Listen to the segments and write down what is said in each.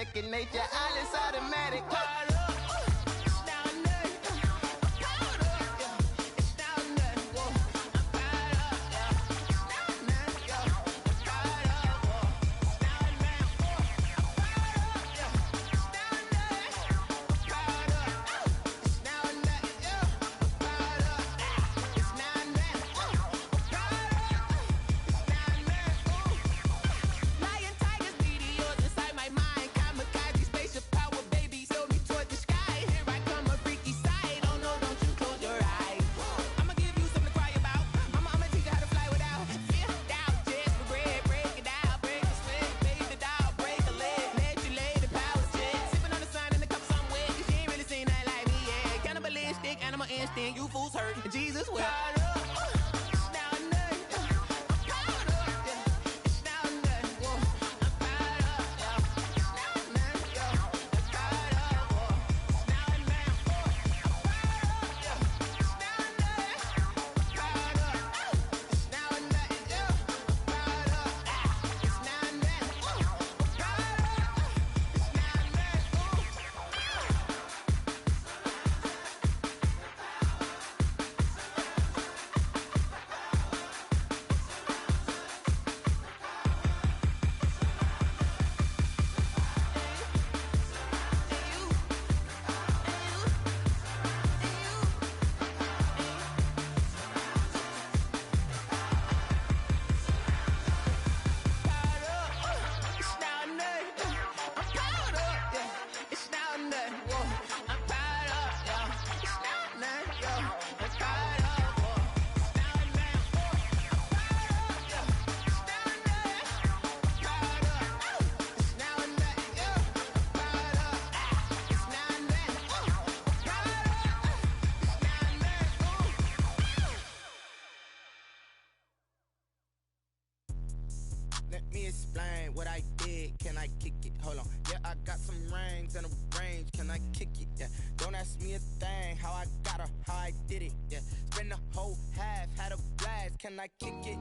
second nature. All is automatic. Animal instinct, you fools hurt. Jesus will. Let me explain what I did. Can I kick it? Hold on. Yeah, I got some rings and a range. Can I kick it? Yeah. Don't ask me a thing. How I got her, how I did it. Yeah. Spend the whole half, had a blast. Can I kick it?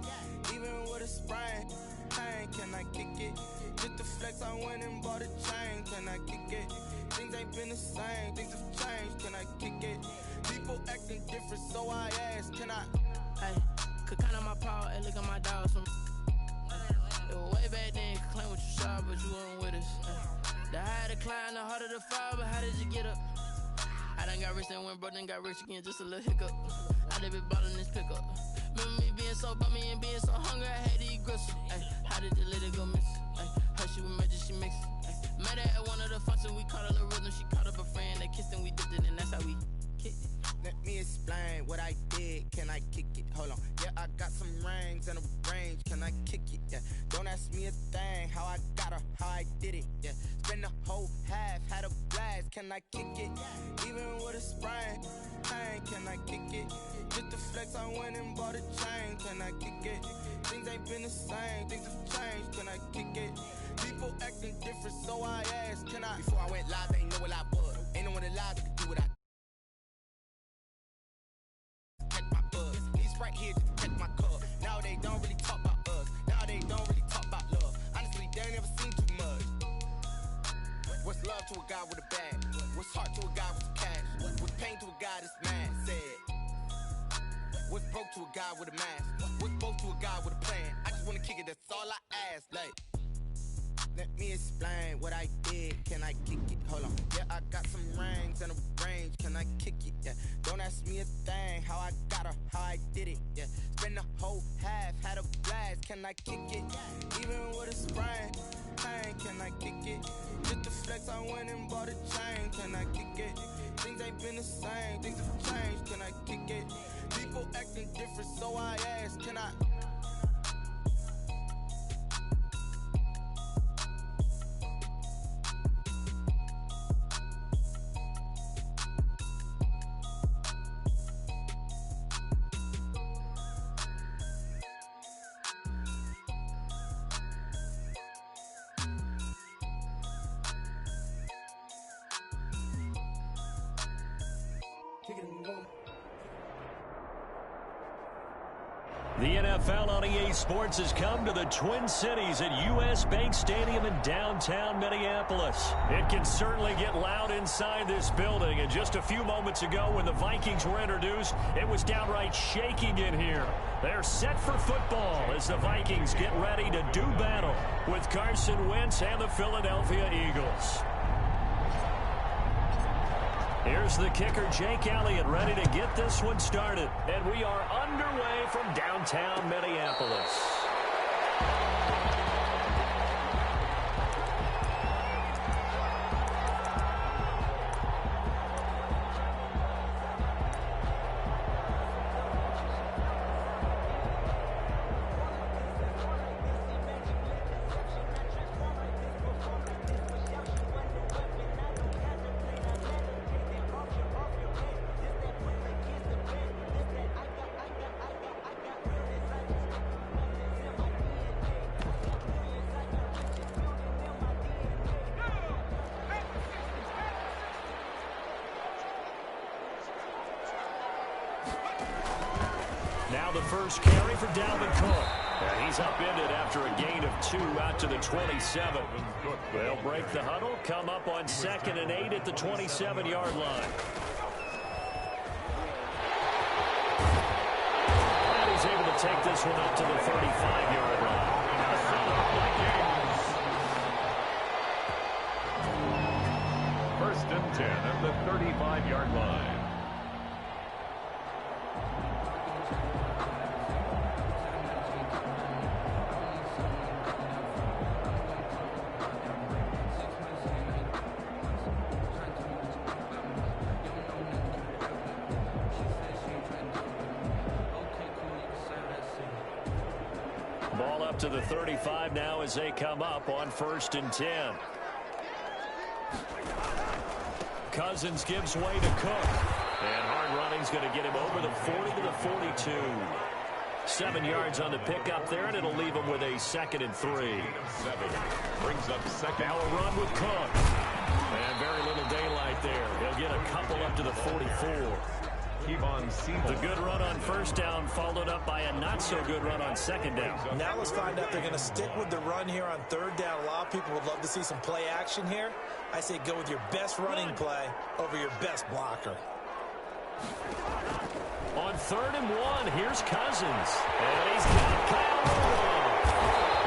Even with a sprain. Pain, can I kick it? Just the flex, I went and bought a chain. Can I kick it? Things ain't been the same. Things have changed. Can I kick it? People acting different, so I asked. Can I? Hey, could count on my power and look at my dogs from. It was way back then, could claim what you saw, but you weren't with us. The higher the climb, the harder the fall, but how did you get up? I done got rich and went broke, then got rich again, just a little hiccup. I done been ballin' this pickup. Remember me being so bummy and being so hungry, I had to eat gristle. How did the lady go miss? Her she was magic, she mixed. Met her at one of the functions, we caught her the rhythm, she caught up a friend, they kissed and we dipped it, and that's how we kicked it. Let me explain what I did. Can I kick it? Hold on. Yeah, I got some rings and a range. Can I kick it? Yeah. Don't ask me a thing. How I got her, how I did it. Yeah. Spend the whole half, had a blast. Can I kick it? Even with a sprain. Pain, can I kick it? Just the flex, I went and bought a chain. Can I kick it? Things ain't been the same. Things have changed. Can I kick it? People acting different, so I asked. Can I? Before I went live, they ain't know what I was. Ain't no one alive that could do what I. Right here to protect my cup. Now they don't really talk about us. Now they don't really talk about love. Honestly, they ain't never seen too much. What's love to a guy with a bag? What's heart to a guy with some cash? What's pain to a guy that's mad? Said. What's broke to a guy with a mask? What's broke to a guy with a plan? I just wanna kick it, that's all I ask. Like, let me explain what I did. Can I kick it? Hold on. Yeah, I got some rings and a range. Can I kick it? Yeah. Don't ask me a thing. How I got her, how I did it. Yeah. Spend the whole half, had a blast. Can I kick it? Even with a sprain. Pain, can I kick it? Just the flex, I went and bought a chain. Can I kick it? Things ain't been the same. Things have changed. Can I kick it? People acting different, so I asked. Can I? The NFL on EA Sports has come to the Twin Cities at US Bank Stadium in downtown Minneapolis. It can certainly get loud inside this building, and just a few moments ago when the Vikings were introduced, it was downright shaking in here. They're set for football as the Vikings get ready to do battle with Carson Wentz and the Philadelphia Eagles. Here's the kicker, Jake Elliott, ready to get this one started. And we are underway from downtown Minneapolis. Now the first carry for Dalvin Cook. And he's upended after a gain of 2 out to the 27. They'll break the huddle, come up on 2nd and 8 at the 27-yard line. And he's able to take this one up to the 35-yard line. First and 10 at the 35-yard line. Ball up to the 35 now as they come up on 1st and 10. Cousins gives way to Cook. And hard running's going to get him over the 40 to the 42. 7 yards on the pickup there, and it'll leave him with a 2nd and 3. 7 brings up second. Now a run with Cook. And very little daylight there. He'll get a couple up to the 44. The good run on 1st down followed up by a not-so-good run on 2nd down. Now let's find out if they're going to stick with the run here on 3rd down. A lot of people would love to see some play action here. I say go with your best running play over your best blocker. On 3rd and 1, here's Cousins. And he's got Kyle Rudolph.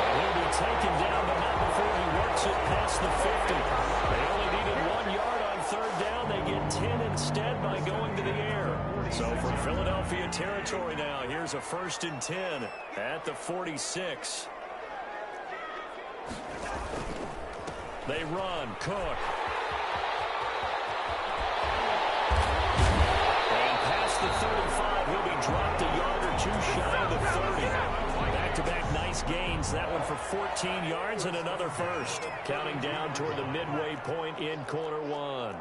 And he'll be taken down, but not before he works it past the 50. They only needed 1 yard on 3rd down. They get 10 instead by going to the air. So from Philadelphia territory now, here's a 1st and 10 at the 46. They run. Cook. And past the 35, he'll be dropped a yard or 2 shy of the 30. Back-to-back nice gains. That one for 14 yards and another first. Counting down toward the midway point in quarter 1.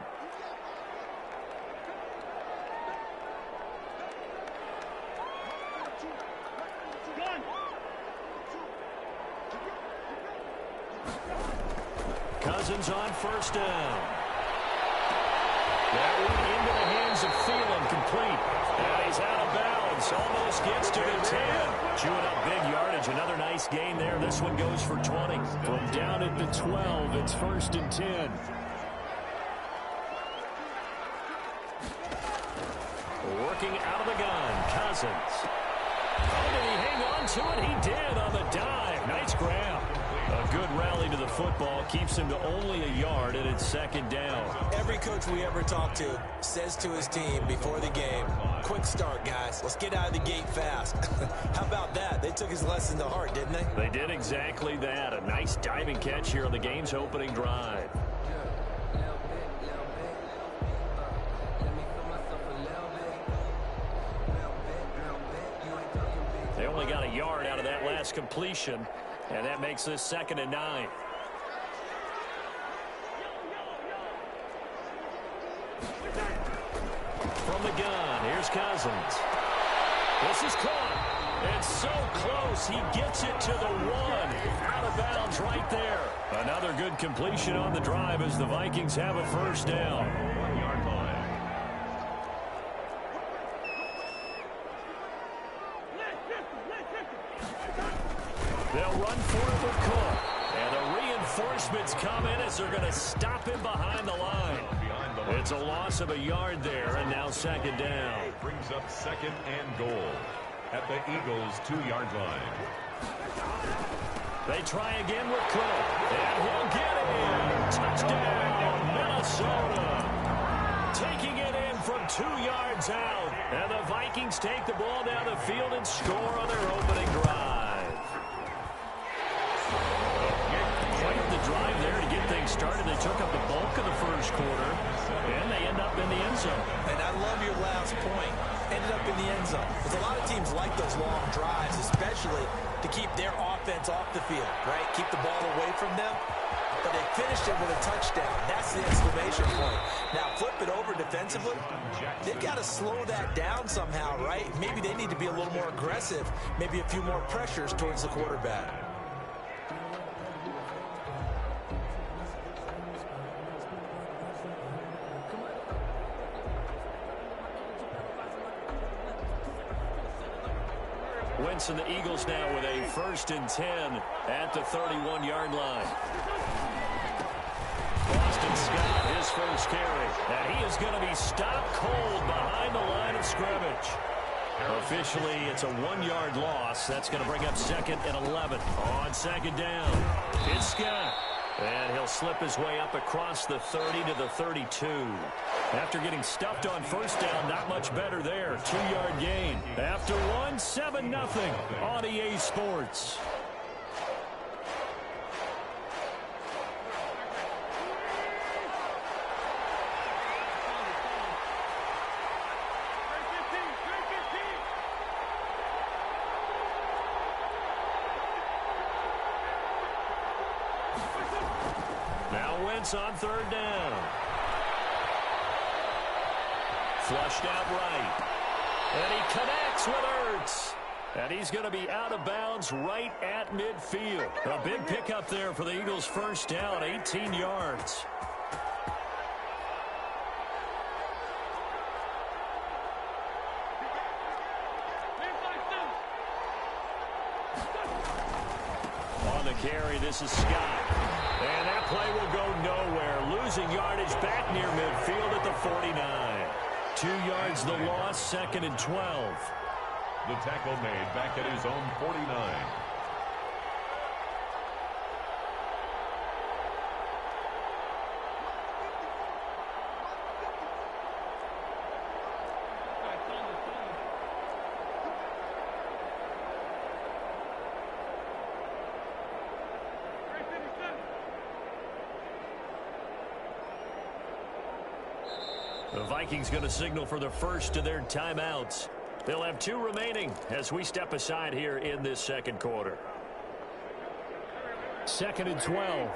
Cousins on 1st down. That one into the hands of Thielen, complete. And he's out of bounds. Almost gets to the 10. Chewing up big yardage. Another nice gain there. This one goes for 20. From down at the 12, it's 1st and 10. Working out of the gun, Cousins. Oh, did he hang on to it? He did on the dive. Nice grab. A good rally to the football keeps him to only a yard, and it's 2nd down. Every coach we ever talk to says to his team before the game, quick start, guys. Let's get out of the gate fast. How about that? They took his lesson to heart, didn't they? They did exactly that. A nice diving catch here on the game's opening drive. They only got a yard out of that last completion. And that makes this 2nd and 9. From the gun, here's Cousins. This is caught. And so close, he gets it to the 1. Out of bounds right there. Another good completion on the drive as the Vikings have a 1st down. 1 yard line. Reinforcements come in as they're going to stop him behind the line. It's a loss of a yard there, and now second down. Brings up second and goal at the Eagles' 2-yard line. They try again with Kittle, and he'll get it. Touchdown, Minnesota. Taking it in from 2 yards out, and the Vikings take the ball down the field and score on their opening drive. Quite the drive there to get things started. They took up the bulk of the first quarter, and they end up in the end zone. And I love your last point. Ended up in the end zone. Because a lot of teams like those long drives, especially to keep their offense off the field, right? Keep the ball away from them. But they finished it with a touchdown. That's the exclamation point. Now, flip it over defensively. They've got to slow that down somehow, right? Maybe they need to be a little more aggressive. Maybe a few more pressures towards the quarterback. Wentz and the Eagles now with a 1st and 10 at the 31-yard line. Boston Scott, his first carry. And he is going to be stopped cold behind the line of scrimmage. Officially, it's a 1-yard loss. That's going to bring up 2nd and 11. On 2nd down, it's Scott. And he'll slip his way up across the 30 to the 32. After getting stuffed on 1st down, not much better there. 2-yard gain. After one, 7-0 on EA Sports. Now Wentz on 3rd down. Flushed out right. And he connects with Ertz. And he's going to be out of bounds right at midfield. A big pickup there for the Eagles' 1st down, 18 yards. On the carry, this is Scott. And that play will go nowhere. Losing yardage back near midfield at the 49. 2 yards the loss, 2nd and 12. The tackle made back at his own 49. The Vikings going to signal for the first of their timeouts. They'll have 2 remaining as we step aside here in this 2nd quarter. 2nd and 12.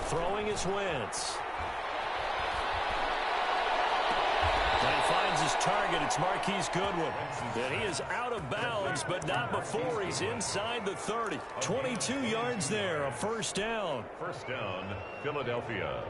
Throwing is Wentz. His target, it's Marquise Goodwin. And he is out of bounds, but not before he's inside the 30. 22 yards there, a 1st down. 1st down, Philadelphia.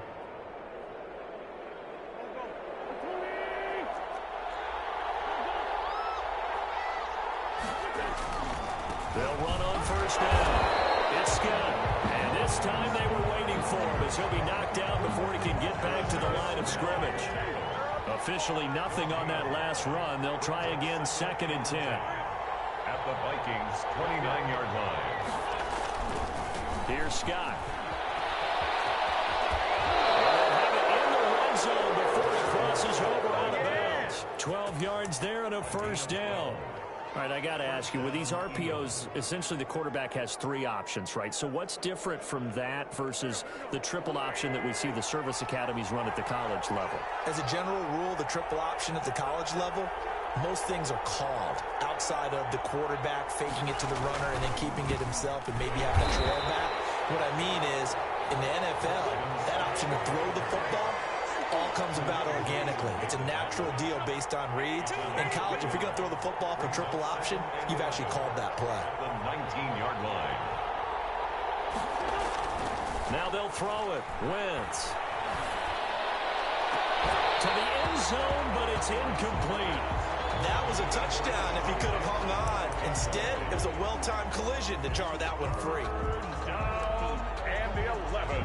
They'll run on 1st down. It's Scott. And this time they were waiting for him as he'll be knocked down before he can get back to the line of scrimmage. Officially nothing on that last run. They'll try again 2nd and 10. At the Vikings' 29-yard line. Here's Scott. And they'll have it in the red zone before he crosses over out of bounds. 12 yards there and a 1st down. All right, I got to ask you, with these RPOs, essentially the quarterback has 3 options, right? So what's different from that versus the triple option that we see the service academies run at the college level? As a general rule, the triple option at the college level, most things are called outside of the quarterback faking it to the runner and then keeping it himself and maybe having a trail back. What I mean is, in the NFL, that option to throw the football all comes about organically. It's a natural deal based on reads. In college, if you're going to throw the football for triple option, you've actually called that play. The 19-yard line. Now they'll throw it. Wentz. To the end zone, but it's incomplete. That was a touchdown if he could have hung on. Instead, it was a well-timed collision to jar that one free. Down and the 11.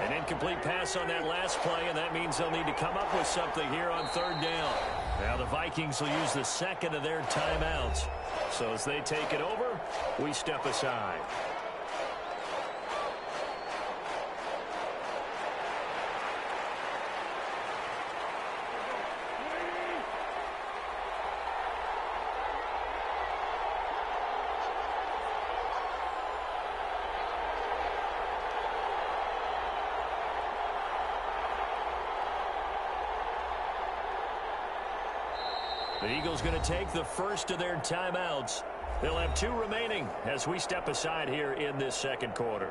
An incomplete pass on that last play, and that means they'll need to come up with something here on third down. Now the Vikings will use the second of their timeouts. So as they take it over, we step aside. The Eagles going to take the first of their timeouts. They'll have 2 remaining as we step aside here in this second quarter.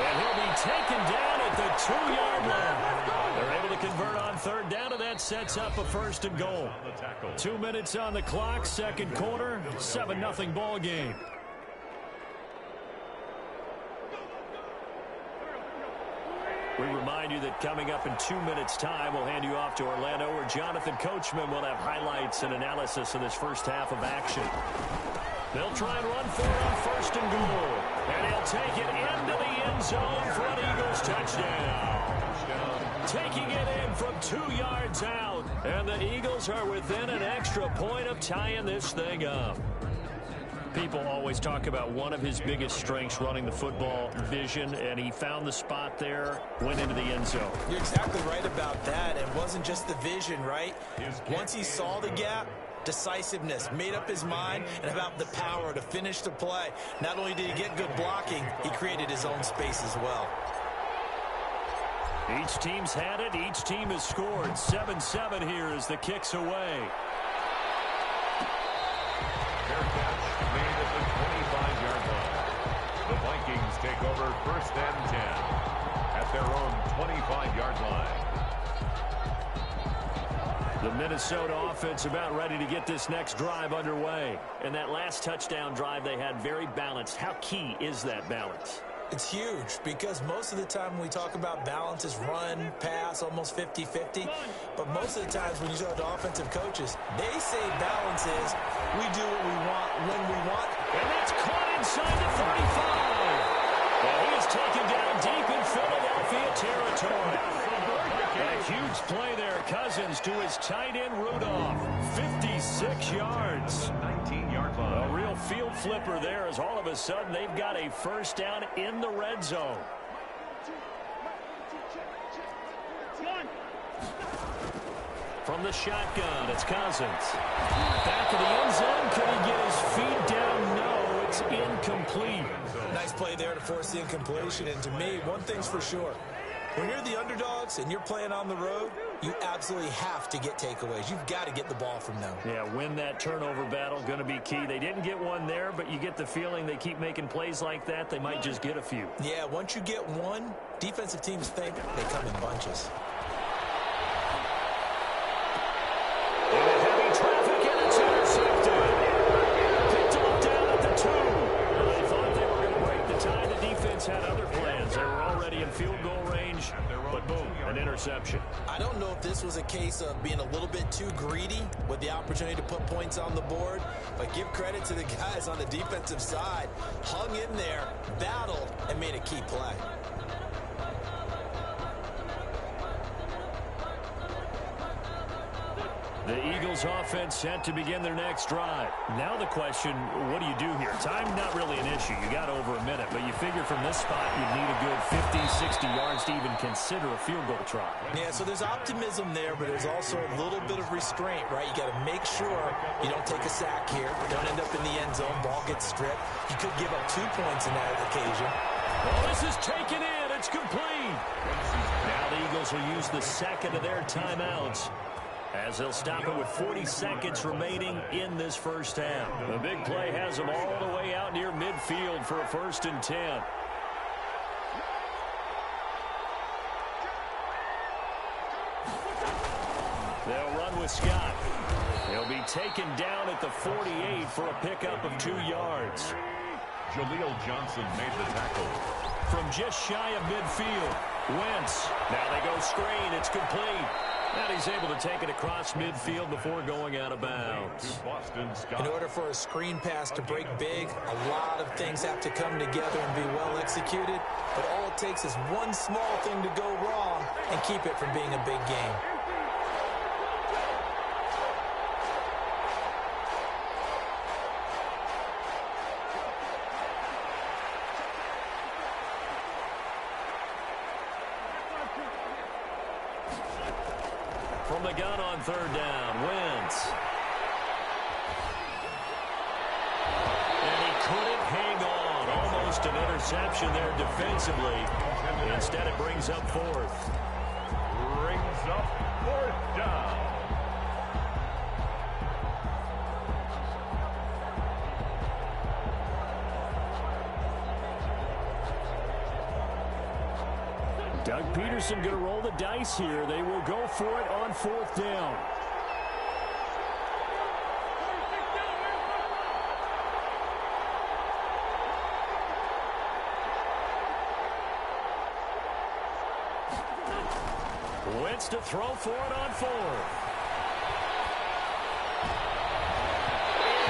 And he'll be taken down at the 2-yard line. They're able to convert on third down, and that sets up a first and goal. 2 minutes on the clock, second quarter, 7-0 ball game. We remind you that coming up in 2 minutes' time, we'll hand you off to Orlando, where Jonathan Coachman will have highlights and analysis of this first half of action. They'll try and run for it on first and goal. And he'll take it into the end zone for an Eagles touchdown. Taking it in from 2 yards out. And the Eagles are within an extra point of tying this thing up. People always talk about one of his biggest strengths, running the football, vision, and he found the spot there, went into the end zone. You're exactly right about that. It wasn't just the vision, right? Once he saw the gap, decisiveness, made up his mind, and about the power to finish the play. Not only did he get good blocking, he created his own space as well. Each team's had it. Each team has scored. 7-7 here as the kick's away. Fair catch made at the 25-yard line. The Vikings take over first and 10 at their own 25-yard line. The Minnesota offense about ready to get this next drive underway. And that last touchdown drive they had very balanced. How key is that balance? It's huge because most of the time when we talk about balance is run, pass, almost 50-50. But most of the times when you talk to offensive coaches, they say balance is we do what we want when we want. And that's caught inside the 35. And he is taken down deep in Philadelphia territory. And a huge play there. Cousins to his tight end Rudolph. 56 yards. 19-yard line. A real field flipper there as all of a sudden they've got a first down in the red zone. From the shotgun, it's Cousins. Back of the end zone. Could he get his feet down? No, it's incomplete. Nice play there to force the incompletion. And to me, one thing's for sure. When you're the underdogs and you're playing on the road, you absolutely have to get takeaways. You've got to get the ball from them. Yeah, win that turnover battle, going to be key. They didn't get one there, but you get the feeling they keep making plays like that, they might just get a few. Yeah, once you get one, defensive teams think they come in bunches. And heavy traffic, and it's intercepted. Picked off down at the 2. They thought they were going to break the tie. The defense had other plans. They were already in field goal range, but boom, an interception. I don't know if this was a case of being a little bit too greedy with the opportunity to put points on the board, but give credit to the guys on the defensive side. Hung in there, battled, and made a key play. The Eagles offense set to begin their next drive. Now the question, what do you do here? Time not really an issue. You got over a minute, but you figure from this spot you'd need a good 50, 60 yards to even consider a field goal try. Yeah, so there's optimism there, but there's also a little bit of restraint, right? You got to make sure you don't take a sack here. Don't end up in the end zone. Ball gets stripped. You could give up 2 points in that occasion. Oh, this is taken in. It's complete. Now the Eagles Eagles will use the second of their timeouts as they'll stop it with 40 seconds remaining in this first half. The big play has them all the way out near midfield for a 1st and 10. They'll run with Scott. He'll be taken down at the 48 for a pickup of 2 yards. Jaleel Johnson made the tackle. From just shy of midfield, Wentz. Now they go screen. It's complete. And he's able to take it across midfield before going out of bounds. Boston Scott. In order for a screen pass to break big, a lot of things have to come together and be well executed. But all it takes is one small thing to go wrong and keep it from being a big game. From the gun on 3rd down, Wentz. And he couldn't hang on. Almost an interception there defensively. Instead, it brings up 4th. Brings up 4th down. Doug Peterson going to roll the dice here. They will go for it on 4th down. Wentz to throw for it on 4th.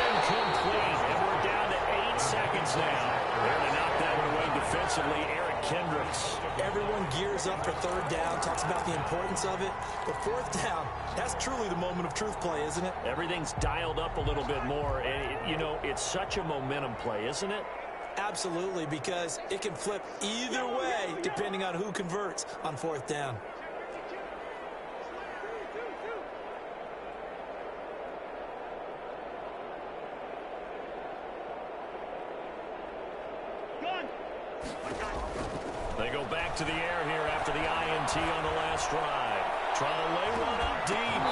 Incomplete. And we're down to 8 seconds now. There to knock that one away defensively, Eric Kendricks. Everyone gears up for 3rd down, talks about the importance of it. But 4th down, that's truly the moment of truth play, isn't it? Everything's dialed up a little bit more. And, you know, it's such a momentum play, isn't it? Absolutely, because it can flip either way depending on who converts on 4th down. They go back to the air here after the INT on the last drive. Trying to lay one up deep.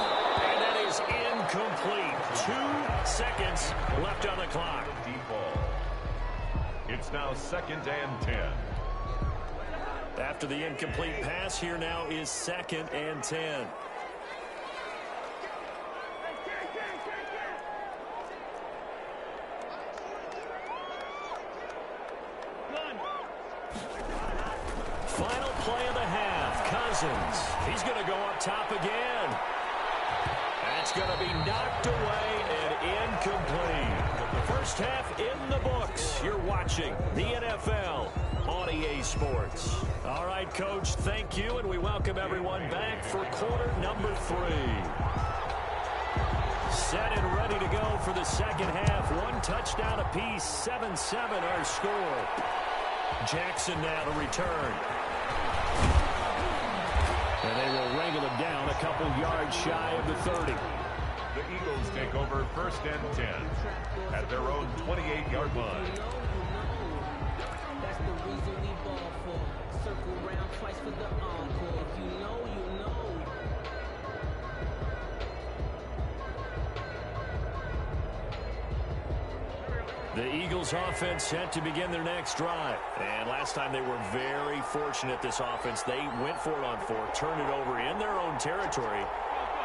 And that is incomplete. 2 seconds left on the clock. It's now 2nd and 10. After the incomplete pass, here now is 2nd and 10. Final play of the half. Cousins. He's going to go up top again. That's going to be knocked away and incomplete. First half in the books. You're watching the NFL on EA Sports. All right, Coach, thank you, and we welcome everyone back for quarter number 3. Set and ready to go for the second half. 1 touchdown apiece, 7-7 our score. Jackson now to return. And they will wrangle him down a couple yards shy of the 30. The Eagles take over 1st and 10 at their own 28-yard line. That's the reason we ball for. Circle round twice for the encore. If you know, you know. The Eagles offense set to begin their next drive. And last time they were very fortunate, this offense. They went for it on 4, turned it over in their own territory,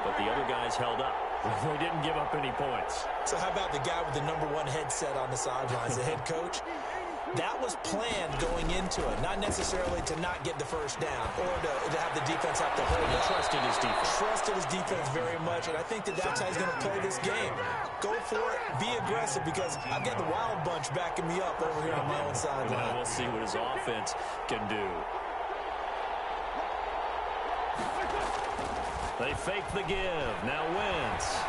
but the other guys held up. They didn't give up any points. So how about the guy with the #1 headset on the sidelines, the head coach? That was planned going into it, not necessarily to not get the first down or to have the defense have to hold He up. trusted his defense. Trusted his defense very much, and I think that's how he's going to play this game. Go for it, be aggressive, because I've got the Wild Bunch backing me up over here on my own sideline. Now we'll see what his offense can do. They fake the give. Now Wentz.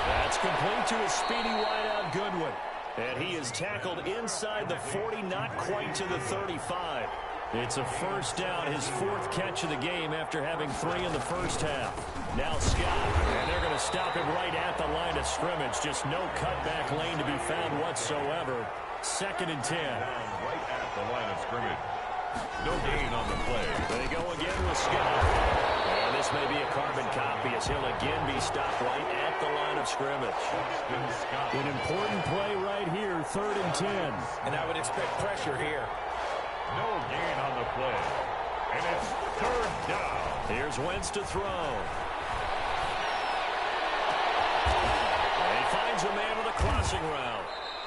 That's complete to a speedy wideout Goodwin. And he is tackled inside the 40, not quite to the 35. It's a first down, his 4th catch of the game after having 3 in the first half. Now Scott, and they're going to stop him right at the line of scrimmage. Just no cutback lane to be found whatsoever. 2nd and 10. Right at the line of scrimmage. No gain on the play. They happy as he'll again be stopped right at the line of scrimmage. An important play right here, 3rd and 10. And I would expect pressure here. No gain on the play. And it's 3rd down. Here's Wentz to throw. And he finds a man with a crossing route.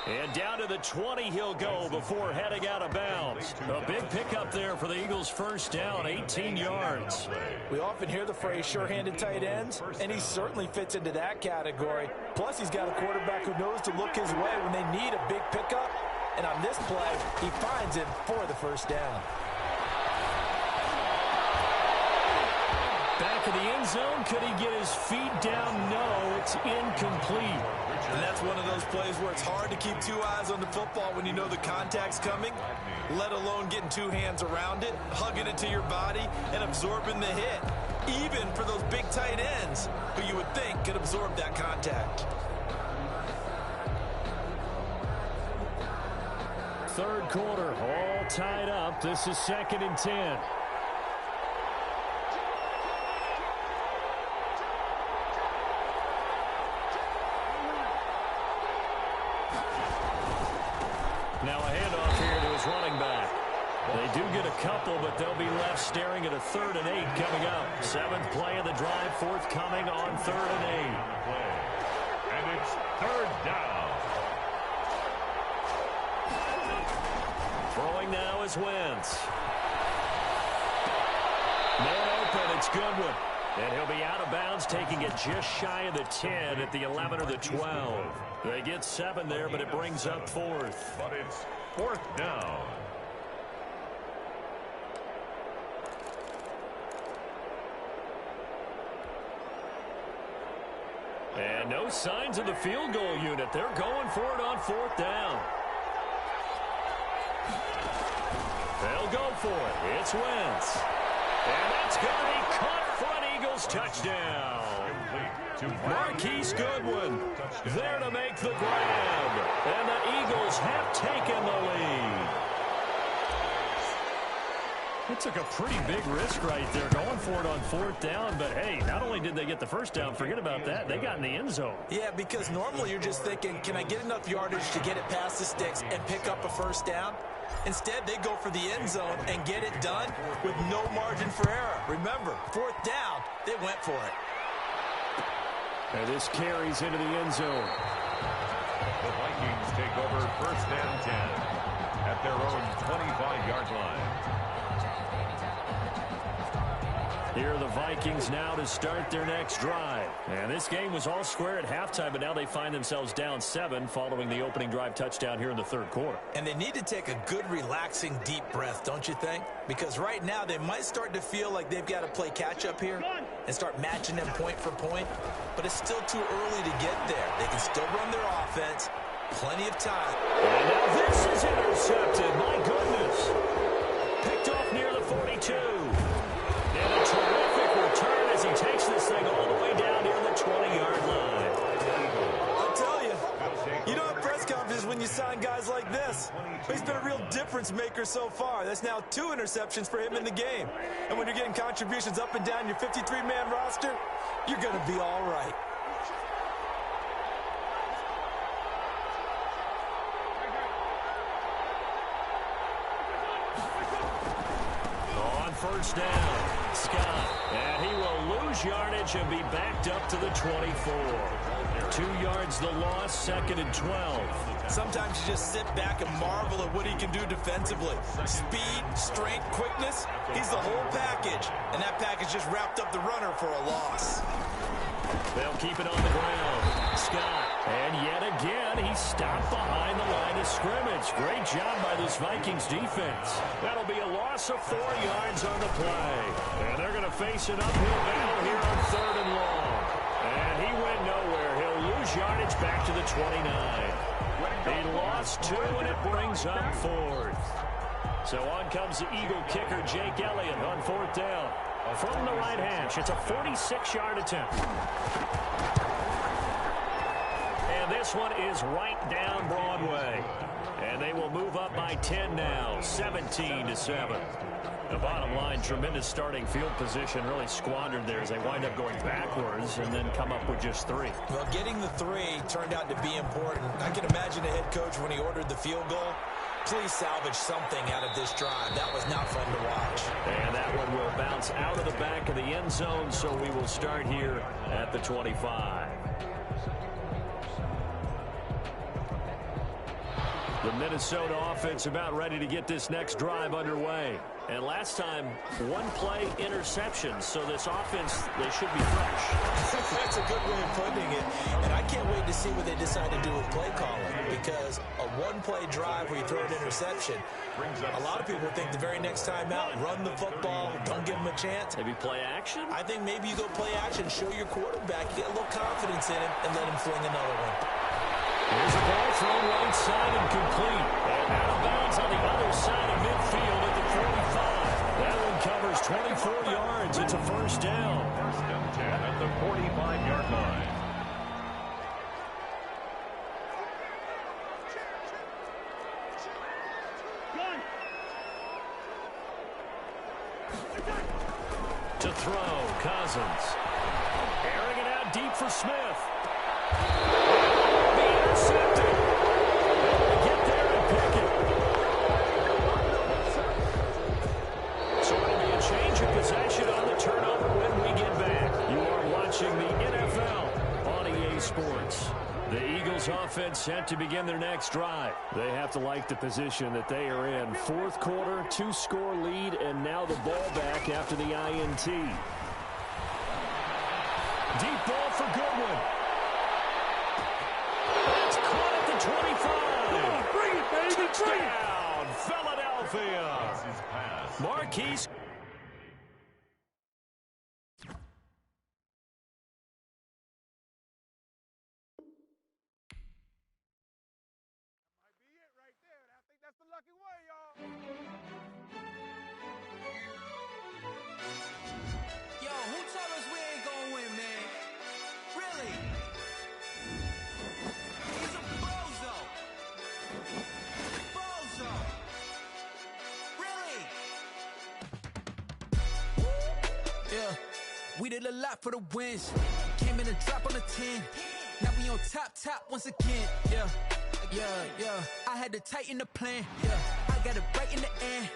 And down to the 20 he'll go before heading out of bounds. A big pickup there for the Eagles' first down, 18 yards. We often hear the phrase sure-handed tight ends, and he certainly fits into that category. Plus, he's got a quarterback who knows to look his way when they need a big pickup. And on this play, he finds him for the first down. Back of the end zone. Could he get his feet down? No, it's incomplete. And that's one of those plays where it's hard to keep 2 eyes on the football when you know the contact's coming, let alone getting 2 hands around it, hugging it to your body, and absorbing the hit, even for those big tight ends who you would think could absorb that contact. 3rd quarter, all tied up. This is 2nd and 10. Now a handoff here to his running back. They do get a couple, but they'll be left staring at a 3rd and 8 coming up. 7th play of the drive, forthcoming on 3rd and 8. And it's 3rd down. Throwing now is Wentz. Man open, it's Goodwin. And he'll be out of bounds, taking it just shy of the 10 at the 11 or the 12. They get 7 there, but it brings up 4th. But it's 4th down. And no signs of the field goal unit. They're going for it on 4th down. They'll go for it. It's Wentz. And that's going to be caught for an Eagles touchdown. Marquise Goodwin there to make the grab. And the Eagles have taken the lead. It took a pretty big risk right there going for it on 4th down. But, hey, not only did they get the first down, forget about that, they got in the end zone. Yeah, because normally you're just thinking, can I get enough yardage to get it past the sticks and pick up a first down? Instead, they go for the end zone and get it done with no margin for error. Remember, 4th down, they went for it. And this carries into the end zone. The Vikings take over 1st and 10 at their own 25-yard line. Here are the Vikings now to start their next drive. And this game was all square at halftime, but now they find themselves down 7 following the opening drive touchdown here in the 3rd quarter. And they need to take a good, relaxing, deep breath, don't you think? Because right now they might start to feel like they've got to play catch-up here and start matching them point for point. But it's still too early to get there. They can still run their offense. Plenty of time. And now this is intercepted. My goodness. Picked off near the 42. And a terrific return as he takes this thing all the way down near the 20-yard line. I'll tell you, you don't have press conferences when you sign guys like this. But he's been a real difference maker so far. That's now 2 interceptions for him in the game. And when you're getting contributions up and down your 53-man roster, you're going to be all right. On 1st down, Scott, and he will lose yardage and be backed up to the 24. 2 yards the loss, 2nd and 12. Sometimes you just sit back and marvel at what he can do defensively. Speed, strength, quickness, he's the whole package. And that package just wrapped up the runner for a loss. They'll keep it on the ground. Scott, and yet again, he stopped behind the line of scrimmage. Great job by this Vikings defense. That'll be a loss of 4 yards on the play. And they're going to face an uphill battle here on 3rd and long. And he went nowhere. He'll lose yardage back to the 29. He lost 2, and it brings up 4th. So on comes the Eagle kicker, Jake Elliott, on 4th down. From the right hash, it's a 46-yard attempt. And And this one is right down Broadway. And they will move up by 10 now, 17-7. The bottom line, tremendous starting field position, really squandered there as they wind up going backwards and then come up with just 3. Well, getting the 3 turned out to be important. I can imagine the head coach when he ordered the field goal. Please salvage something out of this drive. That was not fun to watch. And that one will bounce out of the back of the end zone, so we will start here at the 25. The Minnesota offense about ready to get this next drive underway. And last time, one-play interception. So this offense, they should be fresh. That's a good way of putting it. And I can't wait to see what they decide to do with play calling. Because a one-play drive where you throw an interception, a lot of people think the very next time out, run the football, don't give them a chance. Maybe play action? I think maybe you go play action, show your quarterback, get a little confidence in him, and let him fling another one. Here's a ball thrown right side and complete. And out of bounds on the other side of midfield at the 45. That one covers 24 yards. It's a first down. First and 10 at the 45-yard line. To throw, Cousins. Airing it out deep for Smith. Be intercepted. Get there and pick it. So it'll be a change of possession on the turnover when we get back. You are watching the NFL on EA Sports. The Eagles offense set to begin their next drive. They have to like the position that they are in. Fourth quarter, 2-score lead, and now the ball back after the INT. Deep ball for Goodwin. It's caught at the 25. Bring it, baby. Touchdown, Philadelphia. Marquise. Yo, who told us we ain't gonna win, man? Really? He's a bozo. Bozo. Really? Yeah, we did a lot for the wins. Came in and dropped on the 10. Now we on top once again. Yeah. I had to tighten the plan. Yeah, I got it right in the end.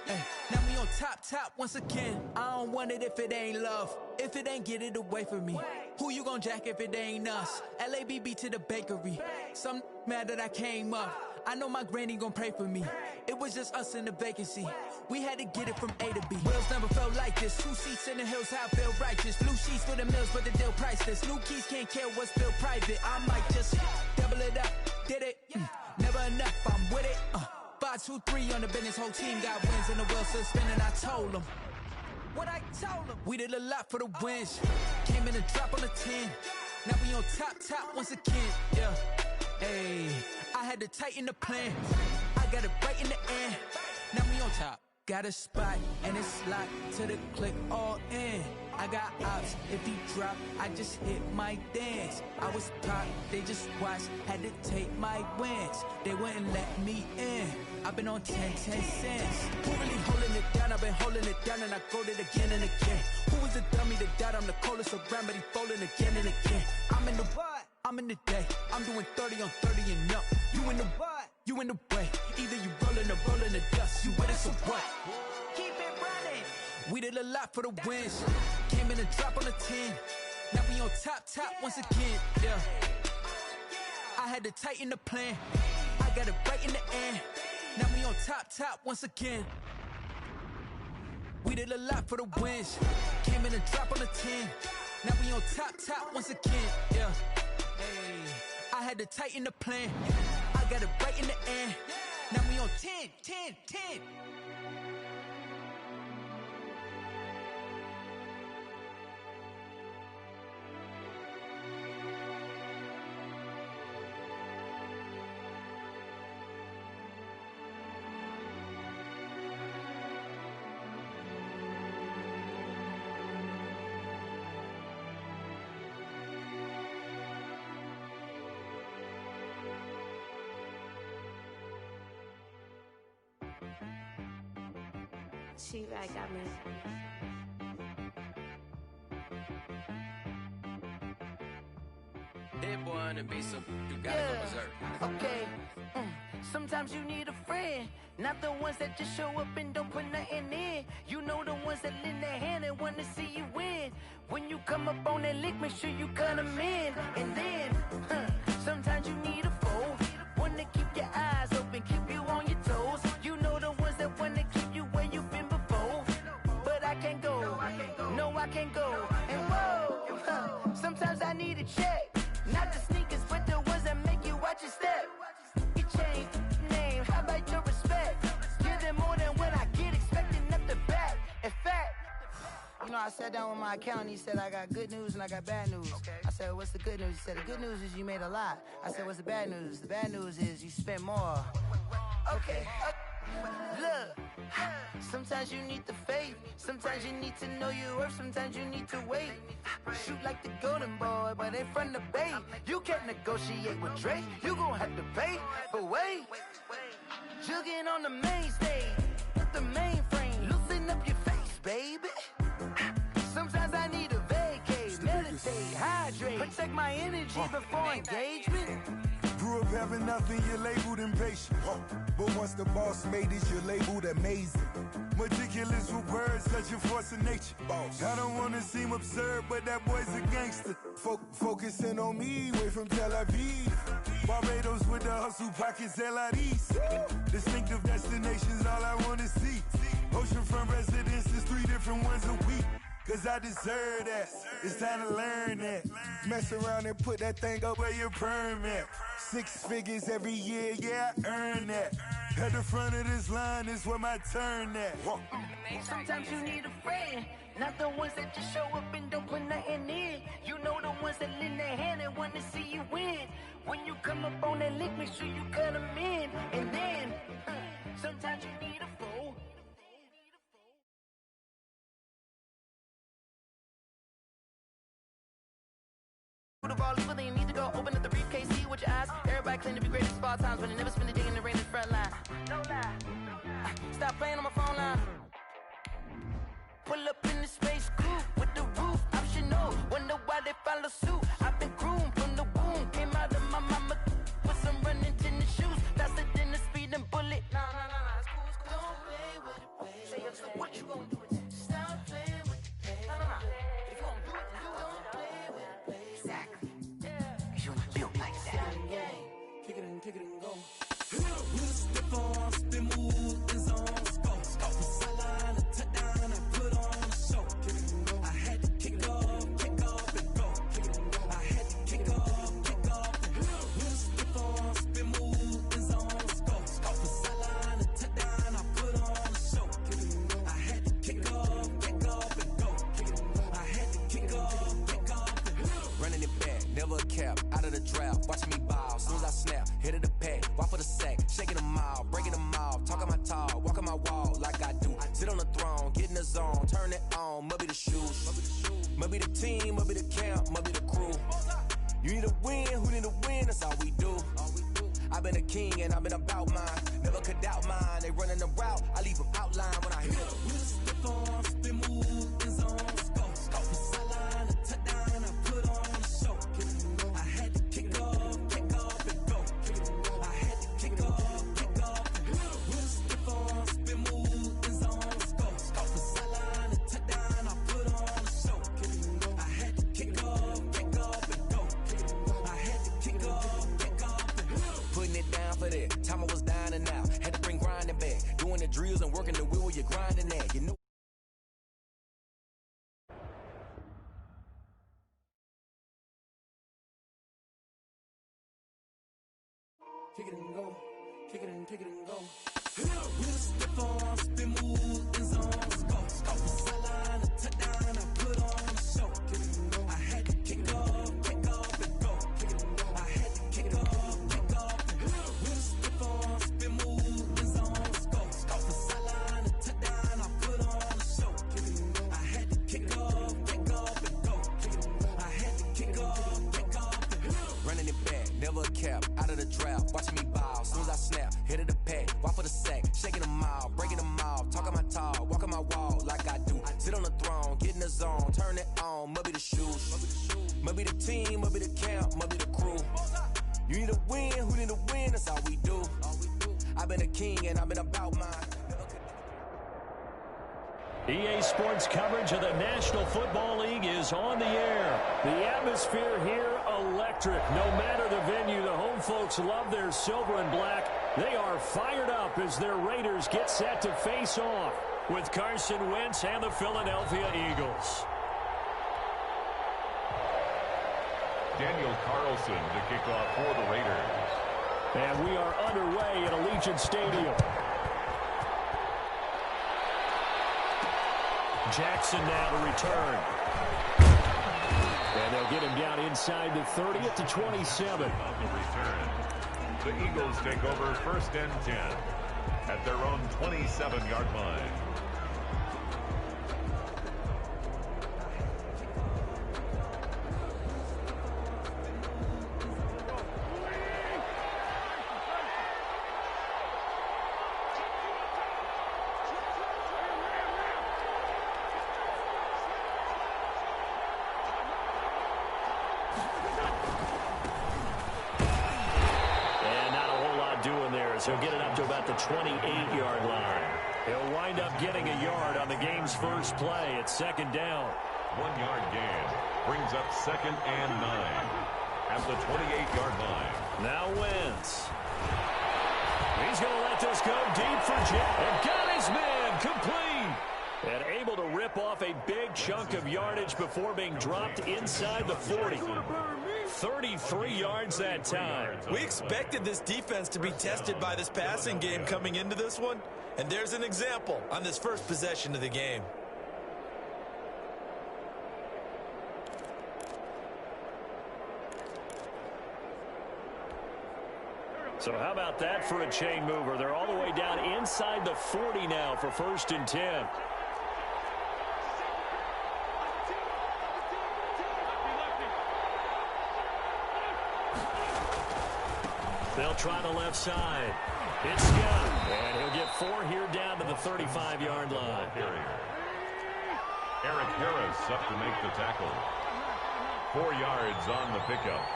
Now we on top once again. I don't want it if it ain't love. If it ain't, get it away from me. Who you gon' jack if it ain't us? LABB to the bakery. Some mad that I came up. I know my granny gon' pray for me. It was just us in the vacancy. We had to get it from A to B. Wheels never felt like this. 2 seats in the hills, how I feel righteous. Blue sheets for the mills, but the deal priceless. New keys can't care what's still private. I might just double it up. Did it? Never enough, I'm with it. 5, 2, 3 on the business. Whole team got wins and the wheels still spinning. I told them what I told them. We did a lot for the wins. Came in and dropped on the 10. Now we on top once again. Yeah. Hey, I had to tighten the plan. I got it right in the end. Now we on top. Got a spot and it's locked to the click all in. I got ops, if he drop, I just hit my dance. I was pop, they just watched, had to take my wins. They wouldn't let me in. I've been on 10 cents. Who really holding it down? I've been holding it down and I got it again and again. Who was the dummy that died? I'm the coldest around, but he falling again and again. I'm in the what? I'm in the day. I'm doing 30 on 30 and up. You in the what? You in the way. Either you rolling or rolling the dust. You with us or what? Keep it running. We did a lot for the wins. Came in and dropped on the 10. Now we on top once again. Yeah. I had to tighten the plan. I got it right in the end. Now we on top once again. We did a lot for the wins. Came in and dropped on the 10. Now we on top once again. Yeah. Hey, I had to tighten the plan. I got it right in the end. Now we on 10. She like got me. That boy on the beat, so you gotta go berserk. Okay. Sometimes you need a friend, not the ones that just show up and don't put nothing in. You know the ones that lend their hand and want to see you win. When you come up on that lick, make sure you cut them in. And then, sometimes you need a foe, one to keep your eyes open, keep you on your toes. You know the ones that want to keep you where you've been before. But I can't go, no I can't go. And whoa, sometimes I need a check, not the sneakers, but the ones that make you watch your step. You change name, how about your respect? Give them more than what I get, expecting up the back. In fact, you know, I sat down with my accountant, he said I got good news and I got bad news. I said, what's the good news? He said, the good news is you made a lot. I said, what's the bad news? The bad news is you spent more. Okay. Look, sometimes you need the faith, sometimes you need to know your worth, sometimes you need to wait. Shoot like the golden boy, but in front of the bay. You can't negotiate with Drake, you gon' have to pay. But wait, jugging on the main stage, with the mainframe, loosen up your face, baby. Sometimes I need a vacate, meditate, hydrate, protect my energy before engagement. Grew up having nothing, you're labeled impatient. But once the boss made it, you're labeled amazing. Meticulous with words, such a force of nature. I don't wanna seem absurd, but that boy's a gangster. Focusing on me, way from Tel Aviv. Barbados with the hustle pockets, LIDs. Distinctive destinations, all I wanna see. Oceanfront residences, 3 different ones a week. Cause I deserve that, it's time to learn that. Mess around and put that thing up where your permit. 6 figures every year, yeah, I earn that. At the front of this line is where my turn at. Sometimes you need a friend, not the ones that just show up and don't put nothing in. You know the ones that lend their hand and want to see you win. When you come up on that lick, make sure you cut them in. And then, sometimes you need a foe. Of all evil, then you need to go open up the briefcase, see with your eyes. Everybody claim to be great at small times, but they never spend a day in the rain in the front line. No lie. Stop playing on my phone line. Pull up in the space coupe with the roof optional. Wonder why they follow suit. I've been groomed from the womb. Came out of my mama with some running tennis shoes. Faster than the speeding bullet. Nah, it's cool, it's cool. Don't play with it, baby. Say so what you gonna do with it? Stop playing with it, baby. Nah. If you gonna do it, then you don't play with it, baby. Exactly. You feel like that. Kick it and go. We'll step on, spin move, and zone, go. From sideline to touchdown, I put on a show. I had to kick off and go. I had to kick off and go. We'll step on, spin move, and zone, go. From sideline to touchdown, I put on a show. I had to kick off and go. I had to kick off and go. Running it back, never a cap, out of the draft, watching me ball, soon as I snap, hit of the pack, walk for the sack, shaking them all, breaking them off, talking my talk, walking my wall like I do, sit on the throne, get in the zone, turn it on, must be the shoes, must be the team, must be the camp, must be the crew, you need a win, who need a win, that's all we do, I've been a king and I've been about mine, never could doubt mine, they running the route, I leave them outline when I hit them. We'll step on, spin move, and zone, go. From sideline to touchdown, I put on a show. I had to kick off and go. I had to kick off and go. We'll step on, spin move, and zone, go. From sideline to touchdown, I put on a show. I had to kick off and go. I had to kick off and go. Putting it down for that, time I was down and out, had to bring grinding back, doing the drills and working the wheel where you're grinding at, you know. Kick it and go, kick it and go. We'll step on, spin move, and zone, go. From sideline to touchdown, I put on a show. I had to kick off and go. I had to kick off and go. We'll step on, spin move, and zone, go. From sideline to touchdown, I put on a show. I had to kick off and go. I had to kick off and go. Running it back, never a cap, out of the draft, watching me ball, soon as I snap, hit of the pack, walk for the sack, shaking them all, breaking them off, talking my talk, walking my throne, get in the zone, turn it on, must be the shoes. Must be the team, must be the camp, must be the crew. You need a win, who need a win, that's all we do. I've been a king and I've been about mine. EA Sports coverage of the National Football League is on the air. The atmosphere here, electric. No matter the venue, the home folks love their silver and black. They are fired up as their Raiders get set to face off with Carson Wentz and the Philadelphia Eagles. Daniel Carlson to kick off for the Raiders. And we are underway at Allegiant Stadium. Jackson now to return. And they'll get him down inside the 30 at the 27. On the return, the Eagles take over 1st and 10 at their own 27-yard line. He'll get it up to about the 28-yard line. He'll wind up getting a yard on the game's first play at 2nd down. 1-yard gain brings up 2nd and 9 at the 28-yard line. Now Wentz. He's going to let this go deep for Jack. And got his man complete. And able to rip off a big chunk of yardage before being dropped inside the 40. 33 yards that time. We expected this defense to be tested by this passing game coming into this one. And there's an example on this first possession of the game. So how about that for a chain mover? They're all the way down inside the 40 now for 1st and 10. They'll try the left side. It's Scott. And he'll get 4 here down to the 35-yard line. Eric Harris up to make the tackle. 4 yards on the pickup.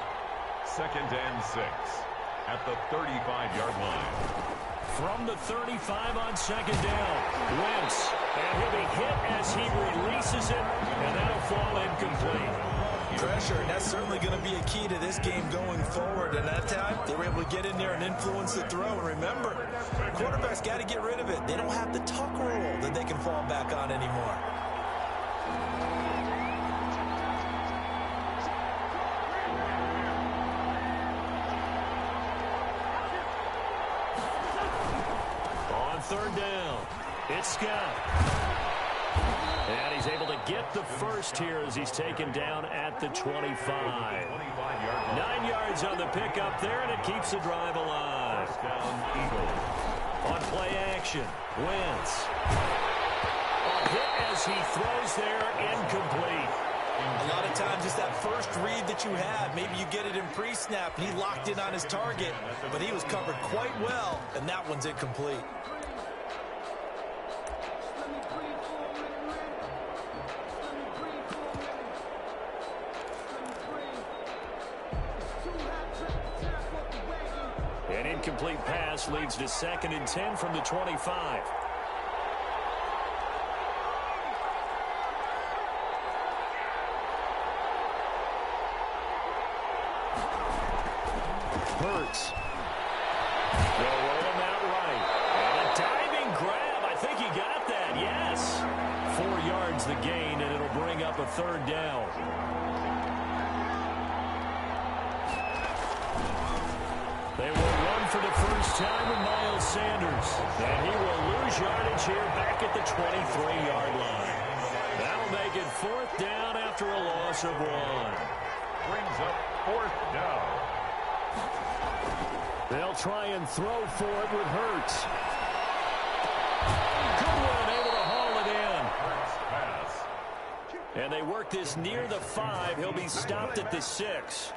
2nd and 6 at the 35-yard line. From the 35 on 2nd down. Wentz. And he'll be hit as he releases it. And that'll fall incomplete. Pressure, and that's certainly going to be a key to this game going forward. And that time, they were able to get in there and influence the throw. And remember, quarterbacks got to get rid of it. They don't have the tuck rule that they can fall back on anymore. On 3rd down, it's Scott. And he's able to get the first here as he's taken down at the 25. 9 yards on the pickup there, and it keeps the drive alive. On play action, Wentz. A hit as he throws there, incomplete. A lot of times it's that first read that you have. Maybe you get it in pre-snap, and he locked in on his target, but he was covered quite well, and that one's incomplete. An incomplete pass leads to 2nd and 10 from the 25. Hurts. They'll roll him out right. And a diving grab. I think he got that. Yes. 4 yards the gain, and it'll bring up a 3rd down. They will run for the first time with Miles Sanders. And he will lose yardage here back at the 23-yard line. That'll make it 4th down after a loss of 1. Brings up 4th down. They'll try and throw for it with Hurts. Good one, able to haul it in. Hurts pass. And they work this near the 5. He'll be stopped at the 6.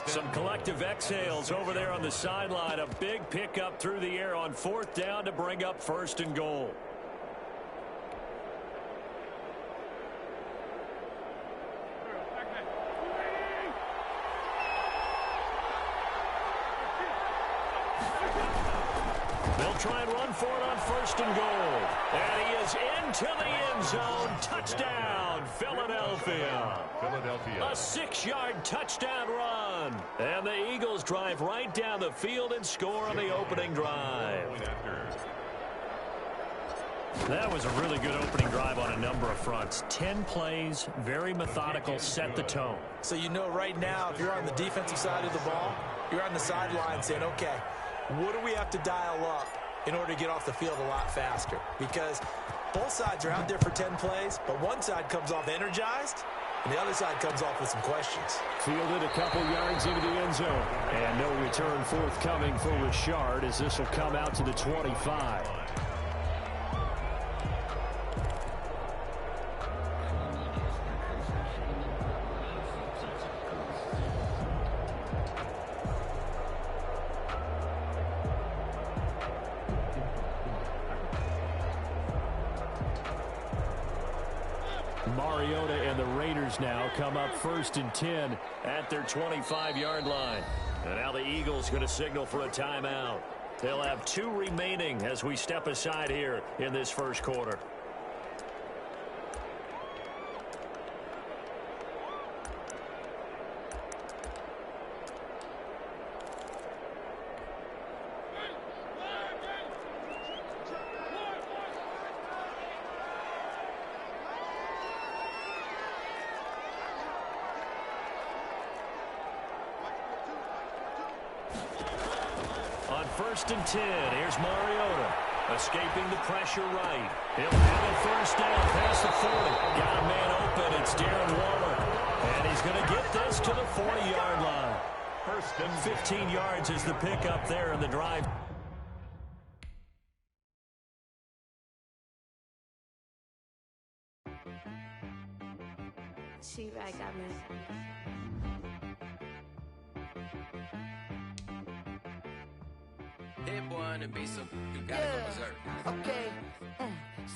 Some collective exhales over there on the sideline. A big pickup through the air on 4th down to bring up 1st and goal. They'll try and run for it on 1st and goal. And he is into the end zone. Touchdown, Philadelphia. A 6-yard touchdown run. And the Eagles drive right down the field and score on the opening drive. That was a really good opening drive on a number of fronts. 10 plays, very methodical, set the tone. So you know right now, if you're on the defensive side of the ball, you're on the sideline saying, okay, what do we have to dial up in order to get off the field a lot faster? Because both sides are out there for 10 plays, but one side comes off energized, and the other side comes off with some questions. Fielded a couple yards into the end zone. And no return forthcoming for Richard as this will come out to the 25. Mariota and the Raiders now come up 1st and 10 at their 25-yard line. And now the Eagles going to signal for a timeout. They'll have 2 remaining as we step aside here in this first quarter. On 1st and 10, here's Mariota. Escaping the pressure right. He'll have a first down past the 40. Got a man open. It's Darren Waller. And he's going to get this to the 40-yard line. 1st and 15 yards is the pickup there in the drive. She-Rag got me. Hit boy to be some, you gotta go berserk. Okay.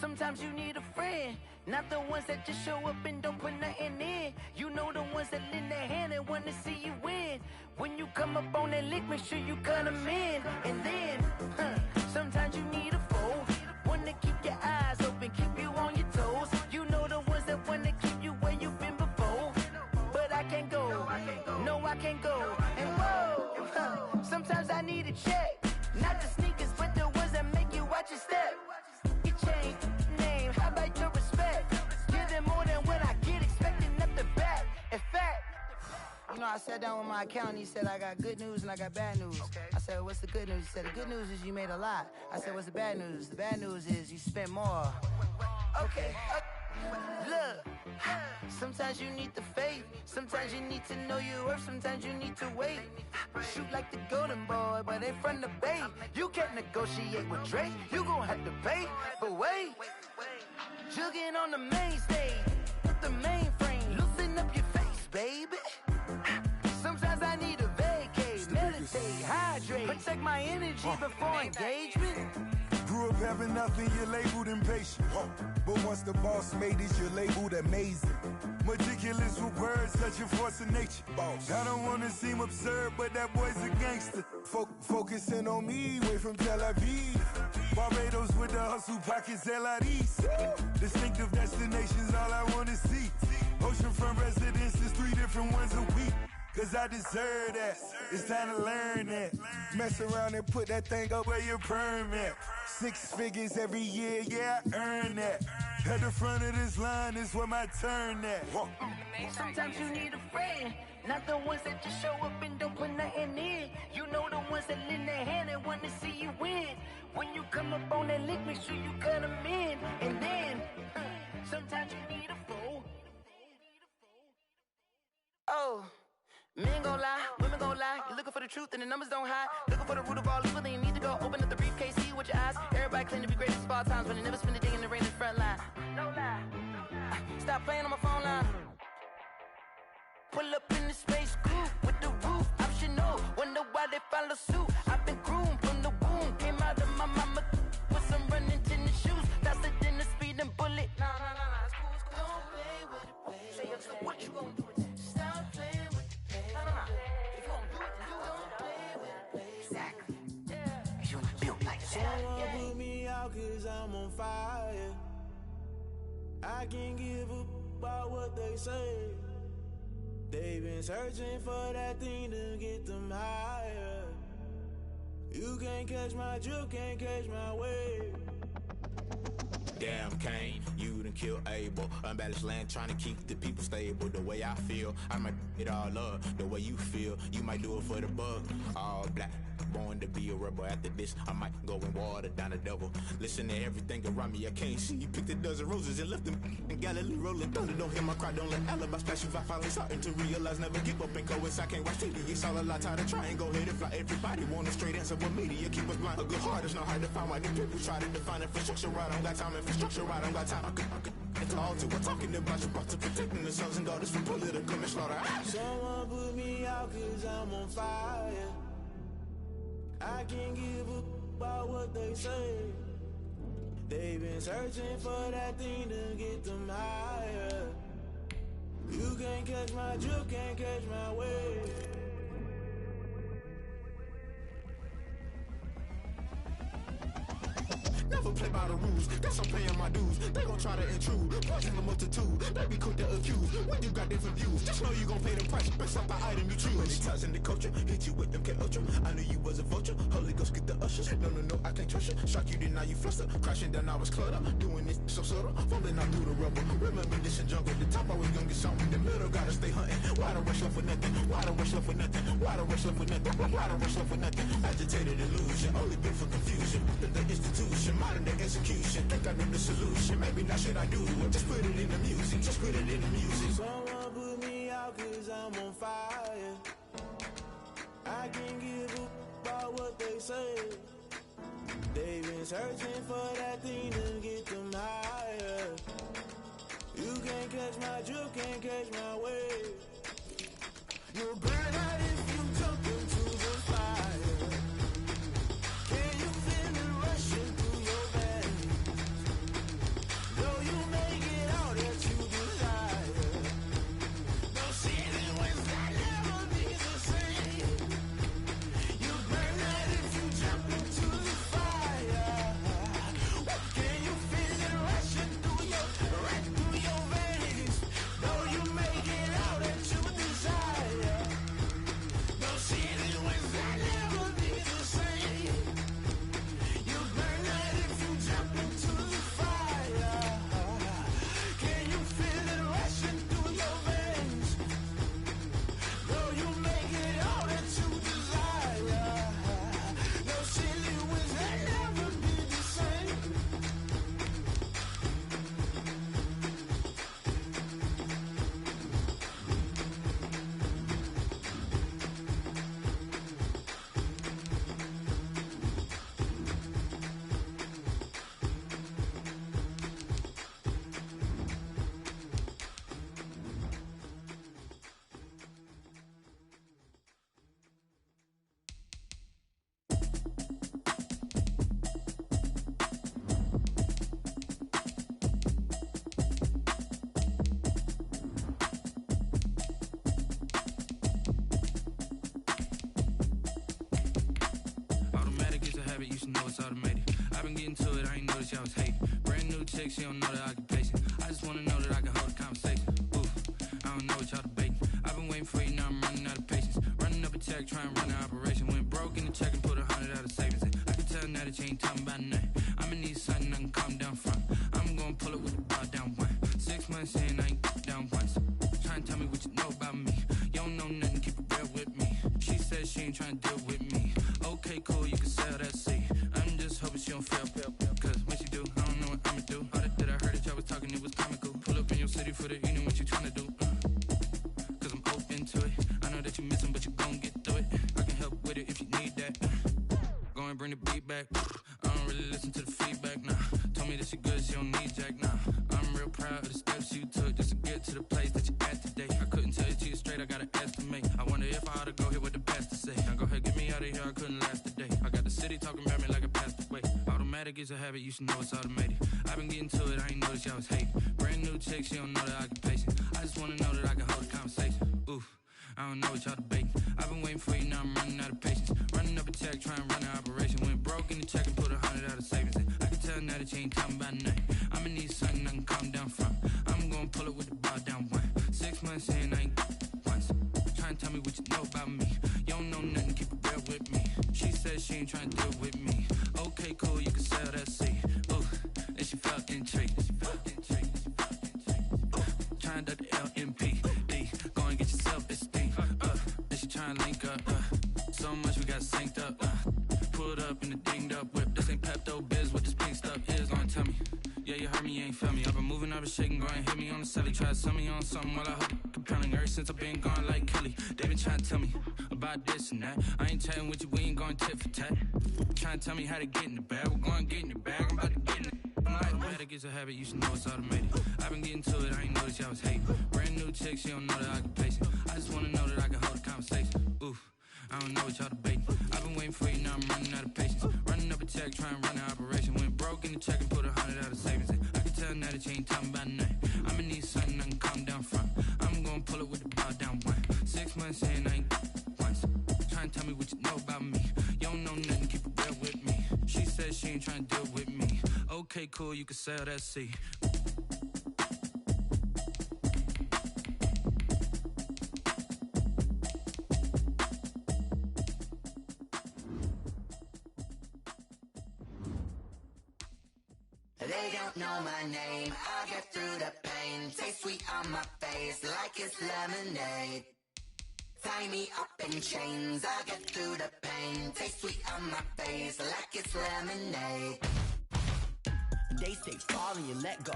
Sometimes you need a friend, not the ones that just show up and don't put nothing in. You know the ones that lend their hand and want to see you win. When you come up on that lick, make sure you cut them in. And then, sometimes you need a foe, one to keep your eyes open, keep you on your toes. You know the ones that want to keep you where you've been before. But I can't go, no I can't go. And whoa, sometimes I need a check. Not the sneakers, but the ones that make you watch your step. You change name, how about your respect? Give them more than what I get, expecting nothing back. In fact, you know, I sat down with my accountant. He said, I got good news and I got bad news. I said, what's the good news? He said, the good news is you made a lot. I said, what's the bad news? The bad news is you spent more. Okay. Look, sometimes you need the faith. Sometimes you need to know your worth. Sometimes you need to wait. Shoot like the golden boy, but they from the bay. You can't negotiate with Drake. You gon' have to pay. But wait, jugging on the main stage with the mainframe. Loosen up your face, baby. Sometimes I need a vacate, meditate, hydrate, protect my energy before engagement. Grew up having nothing, you're labeled impatient. But once the boss made it, you're labeled amazing. Meticulous with words, such a force of nature. I don't want to seem absurd, but that boy's a gangster. Focusing on me, way from Tel Aviv. Barbados with the hustle pockets, LIDs. Distinctive destinations, all I want to see. Oceanfront residences, 3 different ones a week. Cause I deserve that, it's time to learn that. Mess around and put that thing up where your perm at. 6 figures every year, yeah, I earn that. At the front of this line is where my turn at. Sometimes you need a friend, not the ones that just show up and don't put nothing in. You know the ones that lend their hand and want to see you win. When you come up on that lick, make sure you cut them in. And then, sometimes you need a foe. Oh. Men gon' lie, women gon' lie. You're looking for the truth and the numbers don't hide. Looking for the root of all evil, then you need to go open up the briefcase, see with your eyes. Everybody claim to be greatest of all times, but they never spend a day in the rain in the front line. No lie. Stop playing on my phone line. Pull up in the space coupe with the roof optional. Wonder why they follow suit. I've been groomed from the womb. Came out of my mama with some running tennis shoes. Faster than the speeding bullet. Nah, it's cool, it's cool. Don't play with it, baby. Say, so what you gon' do with it? Stop playing with it. If you gon' do it, then you don't play with it, baby. Exactly. Yeah. You built like that. I can't give up about what they say. They've been searching for that thing to get them higher. You can't catch my drift, can't catch my wave. Damn, Kane, you done killed Abel. Unbalanced land, trying to keep the people stable. The way I feel, I might it all up. The way you feel, you might do it for the bug. All black, born to be a rebel. After this, I might go and water down the devil. Listen to everything around me, I can't see. Picked a dozen roses and left them in Galilee rolling thunder. Don't hear my cry, don't let alibi splash. If I finally starting to realize, never give up and go. I can't watch TV, it's all a lot. Tired of trying, go ahead and fly. Everybody want a straight answer, but media keep us blind. A good heart is not hard to find. Why the people try to define infrastructure right? I don't got time, infrastructure right? I don't got time. I could it's all to we're talking about you, about to protecting the sons and daughters from political and slaughter. Someone put me out cause I'm on fire. I can't give up about what they say. They've been searching for that thing to get them higher. You can't catch my drift, can't catch my wave. Never play by the rules, guess I'm paying my dues. They gon' try to intrude, poison the multitude. They be quick to accuse, when you got different views. Just know you gon' pay the price, based off the item you choose. Many times in the culture, hit you with MK Ultra. I knew you was a vulture, Holy Ghost get the ushers. No, I can't trust you. Shock you, then now you fluster. Crashing down, I was cluttered. Doing this so subtle, fumbling out through the rubble. Remember this in jungle, the top always gonna get something. In the middle, gotta stay hunting. Why the rush left with nothing? Why the rush left with nothing? Why the rush left with nothing? Why the rush left with nothing? Agitated illusion, only been for confusion. The institution, modern day execution. Think I know the solution. Maybe not should I do it? Just put it in the music. Just put it in the music. Someone put me out cause I'm on fire. I can't give up about what they say. They've been searching for that thing to get them higher. You can't catch my drift, can't catch my wave. You'll burn out if you jump into the fire. Can you feel it rushing through your veins? Though you make it all that you desire. Those seasons when that never be the same. You burn out if you jump into the fire. Can you feel it rushing through your veins? Though you make it all that you desire. Those seasons when that never be the same. You burn out if you jump into the fire. Can you feel it rushing through your veins? Though you make it all that you desire. Those silly winds that never be the same. Automatic is a habit, you should know it's automated. I've been getting to it, I ain't noticed y'all was hating. Brand new chick, she don't know the occupation. I just wanna know that I can hold a conversation. Ooh, I don't know what y'all debating. I've been waiting for you, now I'm running out of patience. Running up a check, trying to run an operation. Went broke in the check and put 100 out of savings in. I can tell now that you ain't talking about nothing. I'ma need something I can calm down from. I'm gonna pull it with the bar down one. 6 months in, I ain't down once. Trying to tell me what you know about me. You don't know nothing, keep it real with me. She said she ain't trying to deal with me. Okay, cool, you can sell that seat. I'm just hoping she don't fail. Cause when she do, I don't know what I'ma do. All that I heard that y'all was talking, it was comical. Pull up in your city for the evening, what you trying to do? Cause I'm open to it. I know that you missing, but you gon' get through it. I can help with it if you need that. Go and bring the beat back. I don't really listen to the feedback, nah. Told me that she good, she don't need jack, nah. I'm real proud of the steps you took just to get to the place that you at today. I couldn't tell you to you straight, I gotta estimate. I wonder if I ought to go here with the best to say. Now go ahead, get me out of here, I couldn't last a day. I got the city talking about me like I passed away. Automatic is a habit, you should know it's automated. I've been getting to it, I ain't noticed y'all was hating. Brand new chick, she don't know the occupation. I just wanna know that I can hold a conversation. Ooh, I don't know what y'all debating. I've been waiting for you, now I'm running out of patience. Running up a check, trying to run an operation. Went broke in the check and put 100 out of savings in. I can tell now that you ain't talking about nothing. I'ma need something I can calm down from. it with the bar down one. 6 months in, I ain't once. Trying to tell me what you know about me. You don't know nothing, keep it real with me. She said she ain't trying to deal with me. Okay, cool, you can sell that seat. Ooh, and she felt intrigued. Trying to duck the LMP. Go and get your self-esteem. And she trying to link up. So much we got synced up. Pulled up in the dinged up whip. This ain't Pepto-Biz, what this pink stuff is. Gonna tell me. Yeah, you heard me, you ain't feel me. I've been moving, I've been shaking, go and hit me on the celly. Try to sell me on something while I hope it compelling. Ever since I've been gone like Kelly, they been trying to tell me about this and that. I ain't chatting with you, we ain't going tit for tat. Trying to tell me how to get in the bag. We're going to get in the bag, I'm about to get in it. I'm like, better get a habit, you should know it's automated. I've been getting to it, I ain't noticed y'all was hating. Brand new chick, she don't know that I can place it. I just wanna know that I can hold a conversation. Oof, I don't know what y'all debating. I've been waiting for you, now I'm running out of patience. Running up a check, trying to run an operation. Went broke in the check and put 100 out of savings. I can tell now that you ain't talking about nothing. I'ma need something I can calm down from. I'm gonna pull it with the bar down one. 6 months in, I ain't once. Trying to tell me what you know about me. You don't know nothing, keep it real with me. She said she ain't trying to deal with me. Okay, cool, you can sell that seat. They don't know my name, I get through the pain. Taste sweet on my face like it's lemonade. Tie me up in chains, I get through the pain. Taste sweet on my face like it's lemonade. They say fall and you let go,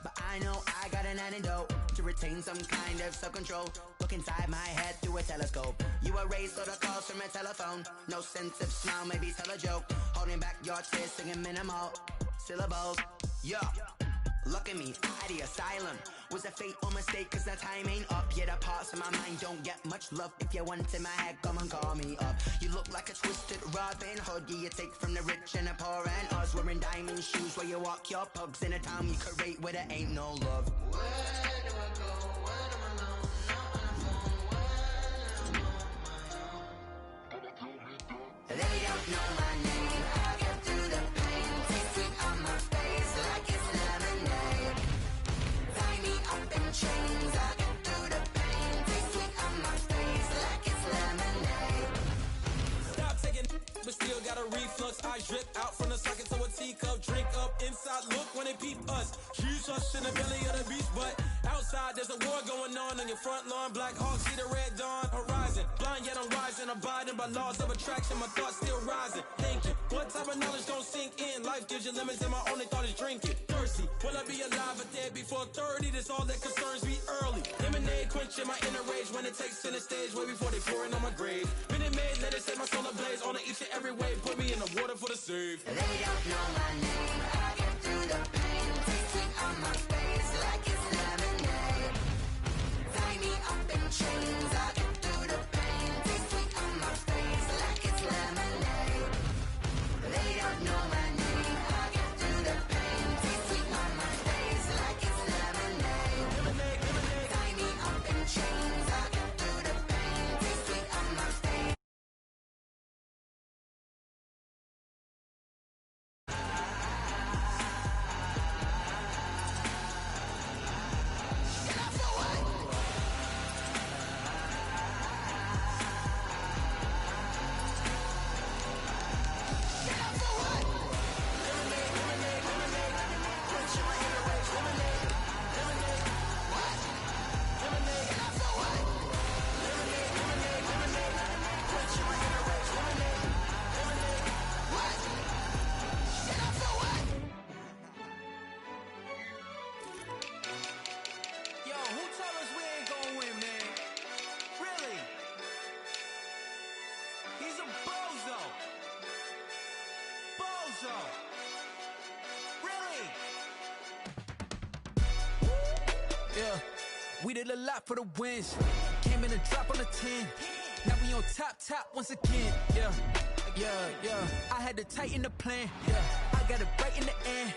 but I know I got an antidote to retain some kind of self-control. Look inside my head through a telescope. You erase all the calls from a telephone. No sense of smile, maybe tell a joke. Holding back your tears, singing minimal syllables. Yeah, look at me, at the asylum. Was a fate or mistake, cause the time ain't up. Yet the parts of my mind don't get much love. If you want in my head, come and call me up. You look like a twisted Robin Hood. Yeah, you take from the rich and the poor and us. Wearing diamond shoes where you walk your pugs. In a town you create where there ain't no love. Where do I go? When I'm alone? Not on the phone. When I'm on my own. They don't know my name. I get through the pain. Taste sweet on my face like it's lemonade. Tie me up in chains. I get through the pain. Taste sweet on my face like it's lemonade. Stop taking, but still got a reflux. I drip out from the socket to a teacup. Drink up inside, look when they peep us. She's us in the belly of the beast, but outside there's a war going on your front lawn. Black Hawk, see the red dawn horizon. Blind yet I'm rising, abiding by laws of attraction. My thoughts still rising, thinking what type of knowledge don't sink in? Life gives you limits and my only thought is drinking. Thirsty, will I be alive or dead before 30? That's all that concerns me early. Lemonade quenching my inner rage when it takes center stage way before they pour it on my grave. Been it made, let it set my soul ablaze. On each and every way, put me in the water for the save. They don't know my name, I get through the pain. Taste sweet on my face like it's lemonade. Tie me up in chains, I get through the pain. Taste sweet on my face like it's lemonade. They don't know my name, I get through the pain. Taste sweet on my face like it's lemonade. Tie me up in chains, I get through the pain. Taste sweet on my face. Yo, who told us we ain't gonna win, man? Really? He's a bozo. Bozo. Really? Yeah, we did a lot for the wins. Came in a drop on the 10. Now we on top once again. Yeah. I had to tighten the plan. Yeah, I got it right in the end.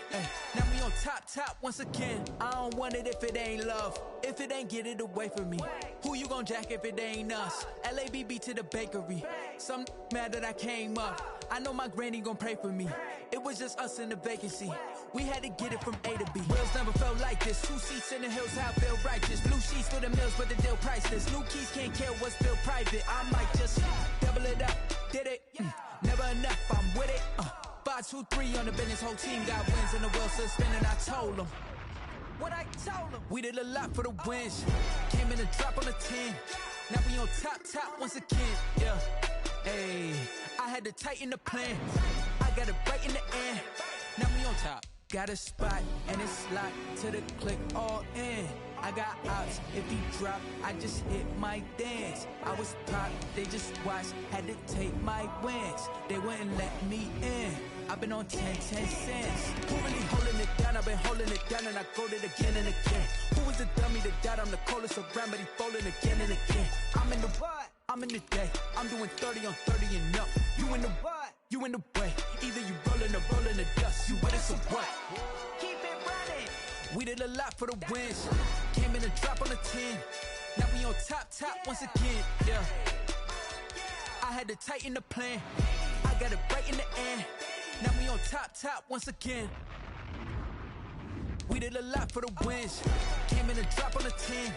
Now we on top once again. I don't want it if it ain't love. If it ain't, get it away from me. Who you gon' jack if it ain't us? LABB to the bakery. Some mad that I came up. I know my granny gon' pray for me. It was just us in the vacancy. We had to get it from A to B. Wheels never felt like this. 2 seats in the hills, how I feel righteous. Blue sheets for the mills, but the deal priceless. New keys can't care what's still private. I might just double it up. Did it? Never enough, I'm with it. 5, 2, 3 on the business. Whole team got wins and the wheels still spinning. I told them what I told them. We did a lot for the wins. Came in and drop on the 10. Now we on top once again. Yeah. Hey, I had to tighten the plan. I got it right in the end. Now we on top. Got a spot and it's locked to the click all in. I got ops, if he drop, I just hit my dance. I was top, they just watched, had to take my wins. They wouldn't let me in. I've been on 10 cents. Who really holding it down? I've been holding it down and I go it again and again. Who was the dummy that died? I'm the coldest around, but he folding again and again. I'm in the what? I'm in the day. I'm doing 30 on 30 and up. You in the what? You in the way. Either you rolling or rolling the dust. You with us or what? Keep it running. We did a lot for the wins. Came in and drop on the 10. Now we on top once again. Yeah. I had to tighten the plan. I got it right in the end. Now we on top once again. We did a lot for the wins. Came in and drop on the 10.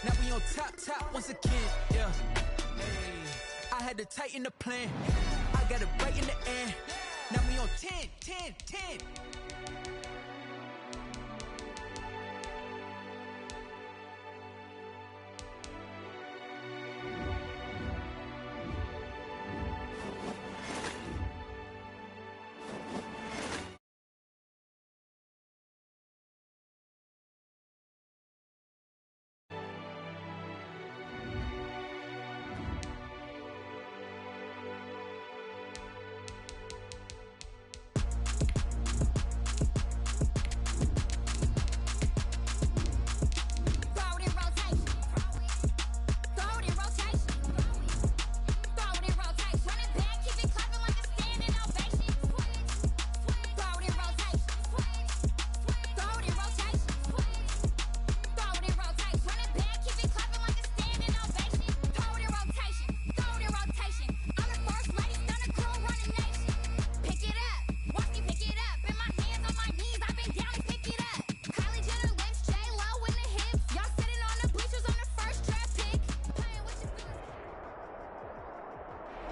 Now we on top once again. Yeah. Hey. I had to tighten the plan. I got it right in the end. Now we on 10.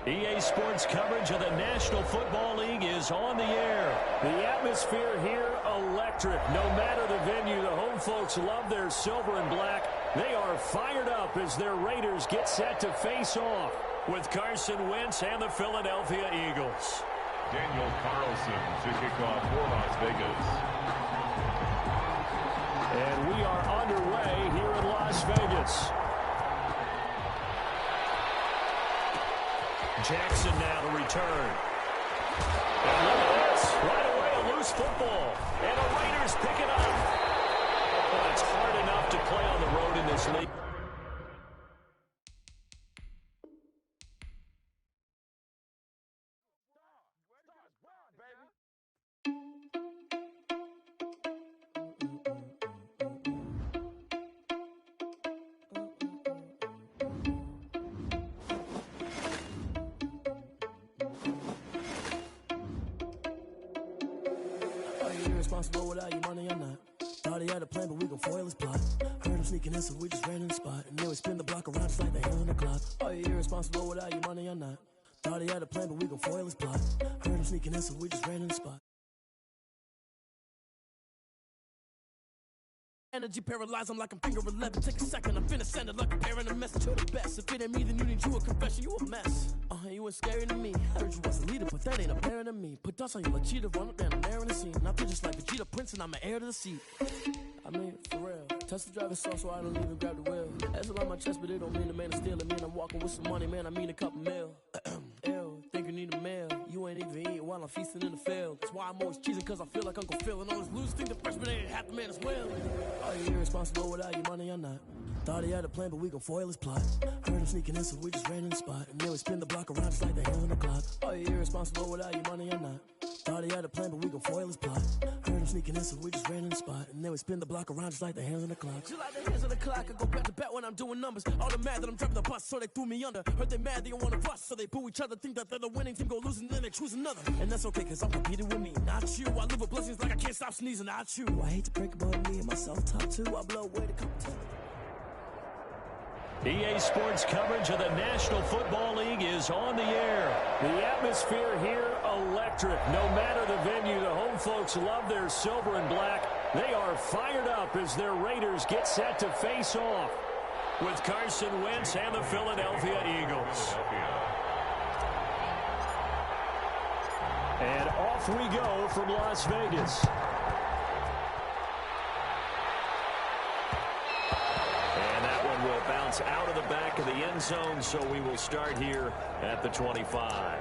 EA Sports coverage of the National Football League is on the air. The atmosphere here, electric. No matter the venue, the home folks love their silver and black. They are fired up as their Raiders get set to face off with Carson Wentz and the Philadelphia Eagles. Daniel Carlson to kick off for Las Vegas. And we are underway here in Las Vegas. Jackson now to return. And look at this. Right away, a loose football. And the Raiders pick it up. Well, it's hard enough to play on the road in this league. Responsible without your money or not. Thought he had a plan, but we gon' foil his plot. Heard him sneaking in, so we just ran in the spot. And then we spin the block around just like they on the clock. Are you irresponsible without your money or not? Thought he had a plan, but we gon' foil his plot. Heard him sneaking in, so we just ran in the spot. Energy paralyzed, I'm like I'm finger 11. Take a second, I'm finna send it like I'm carrying a message to the best. If it ain't me, then you need you a confession, you a mess. You ain't scary to me. I heard you was a leader, but that ain't apparent to me. Put dust on you like cheetah, run up down there in the scene. I feel just like Vegeta Prince, and I'm an heir to the seat. I mean, for real. Touch the driver's sauce, so I don't even grab the wheel. That's a lot on my chest, but it don't mean the man is stealing. Man, I'm walking with some money, man, I mean a couple mil. Ew, think you need a meal. You ain't even eating while I'm feasting in the field. That's why I'm always cheesing, cause I feel like Uncle Phil. And all this losers think the freshman ain't half the man as well. Are you irresponsible without your money or not? Thought he had a plan, but we gon' foil his plot. Heard him sneaking in, so we just ran in the spot. And then we spin the block around just like they on the clock. Are you irresponsible without your money or not? Thought he had a plan, but we gon' foil his plot. Heard him sneaking in, so we just ran in the spot. And then we spin the block around just like the hands on the clock. Just like the hands on the clock, I go back to back when I'm doing numbers. All the mad that I'm driving the bus, so they threw me under. Heard they mad, they don't wanna bust, so they boo each other. Think that they're the winning team, go losing, then they choose another. And that's okay, cause I'm competing with me, not you. I live with blessings like I can't stop sneezing, not you. I hate to break about me and my self-talk too. I blow away the competition. EA Sports coverage of the National Football League is on the air. The atmosphere here, electric. No matter the venue, the home folks love their silver and black. They are fired up as their Raiders get set to face off with Carson Wentz and the Philadelphia Eagles. And off we go from Las Vegas. Will bounce out of the back of the end zone, so we will start here at the 25.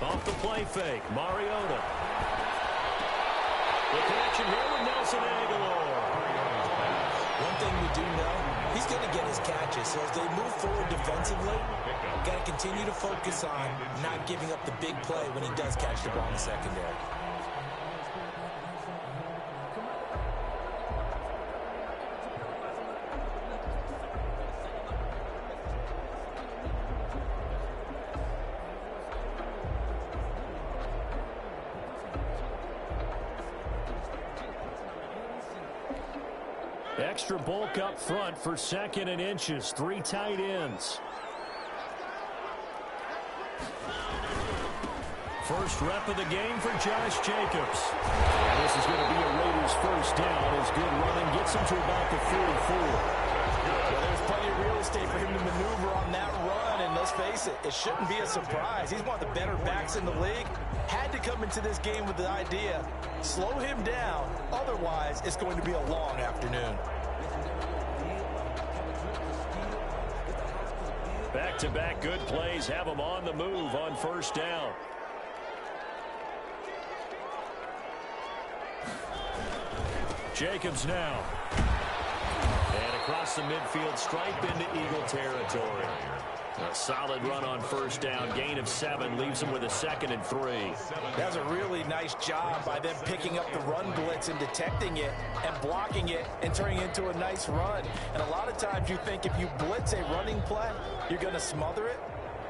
Off the play fake, Mariota. The connection here with Nelson Aguilar. One thing we do know, he's going to get his catches. So as they move forward defensively, got to continue to focus on not giving up the big play when he does catch the ball in the secondary. Extra bulk up front for second and inches. 3 tight ends. First rep of the game for Josh Jacobs. And this is going to be a Raiders first down as good running gets him to about the 44. Well, there's plenty of real estate for him to maneuver on that run, and let's face it, it shouldn't be a surprise. He's one of the better backs in the league. Had to come into this game with the idea, slow him down, otherwise it's going to be a long afternoon. Back-to-back good plays have him on the move on first down. Jacobs now. And across the midfield stripe into Eagle territory. A solid run on first down. Gain of 7 leaves him with a 2nd and 3. That's a really nice job by them picking up the run blitz and detecting it and blocking it and turning it into a nice run. And a lot of times you think if you blitz a running play, you're going to smother it.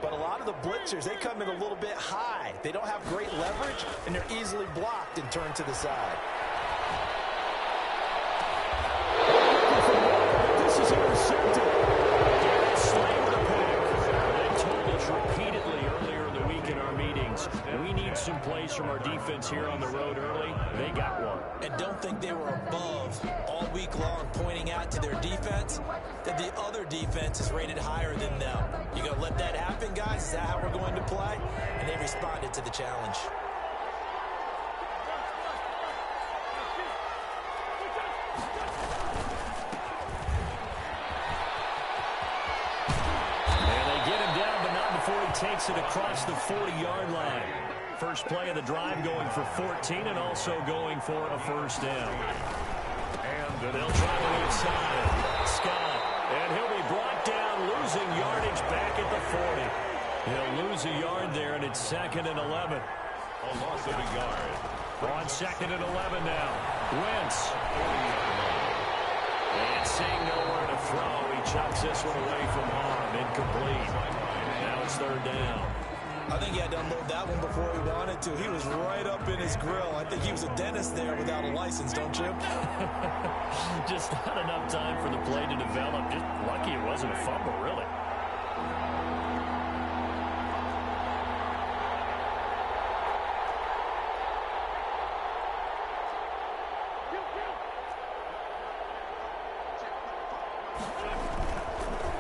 But a lot of the blitzers, they come in a little bit high. They don't have great leverage, and they're easily blocked and turned to the side. This is intercepted. Garrett Slay with a pick. They told us repeatedly earlier in the week in our meetings, we need some plays from our defense here on the road early. They got one. And don't think they were above all week long pointing out to their defense that the other defense is rated higher than them. You gonna let that happen, guys? Is that how we're going to play? And they responded to the challenge. Takes it across the 40-yard line. First play of the drive going for 14 and also going for a first down. And they'll try to inside. Scott. And he'll be brought down, losing yardage back at the 40. He'll lose a yard there, and it's 2nd and 11. A loss of a yard. On 2nd and 11 now. Wentz. And seeing nowhere to throw, he chucks this one away from harm. Incomplete. Now it's 3rd down. I think he had to unload that one before he wanted to. He was right up in his grill. I think he was a dentist there without a license, don't you? Just not enough time for the play to develop. Just lucky it wasn't a fumble, really.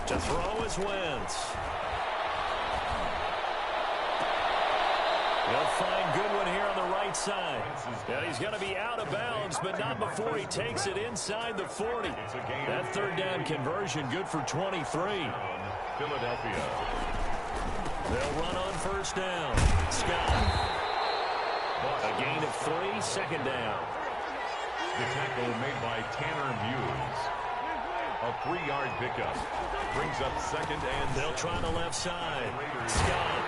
To throw is Wentz. He'll find Goodwin here on the right side. And he's going to be out of bounds, but not before he takes it inside the 40. That third down conversion good for 23. Philadelphia. They'll run on first down. Scott. A gain of 3, second down. The tackle made by Tanner Muse. A 3-yard pickup. Brings up second and... They'll try the left side. Scott.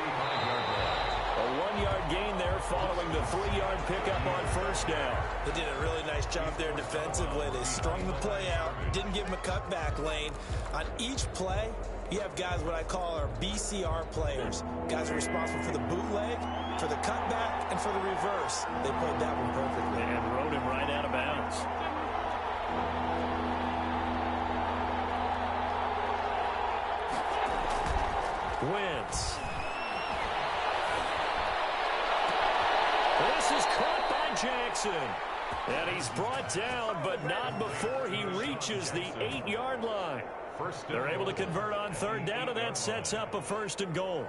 A 1-yard gain there following the 3-yard pickup on first down. They did a really nice job there defensively. They strung the play out, didn't give him a cutback lane. On each play, you have guys what I call our BCR players. Guys are responsible for the bootleg, for the cutback, and for the reverse. They played that one perfectly. And rode him right out of bounds. Wentz. This is caught by Jackson. And he's brought down, but not before he reaches the 8-yard line. They're able to convert on third down, and that sets up a first and goal.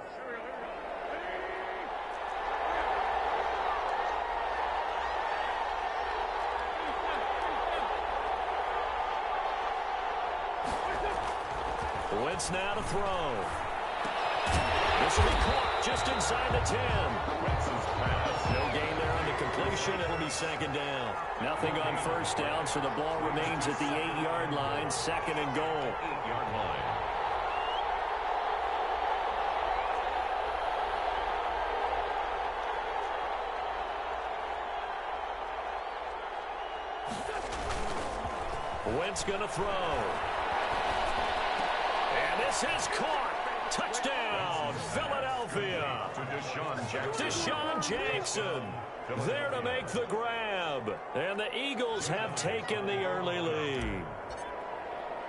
Wentz now to throw. This will be caught just inside the 10. Wentz's pass. No gain there on the completion. It'll be second down. Nothing on first down, so the ball remains at the 8-yard line. Second and goal. 8-yard line. Wentz going to throw. And this is caught. Touchdown, Philadelphia. To Deshaun Jackson there to make the grab. And the Eagles have taken the early lead.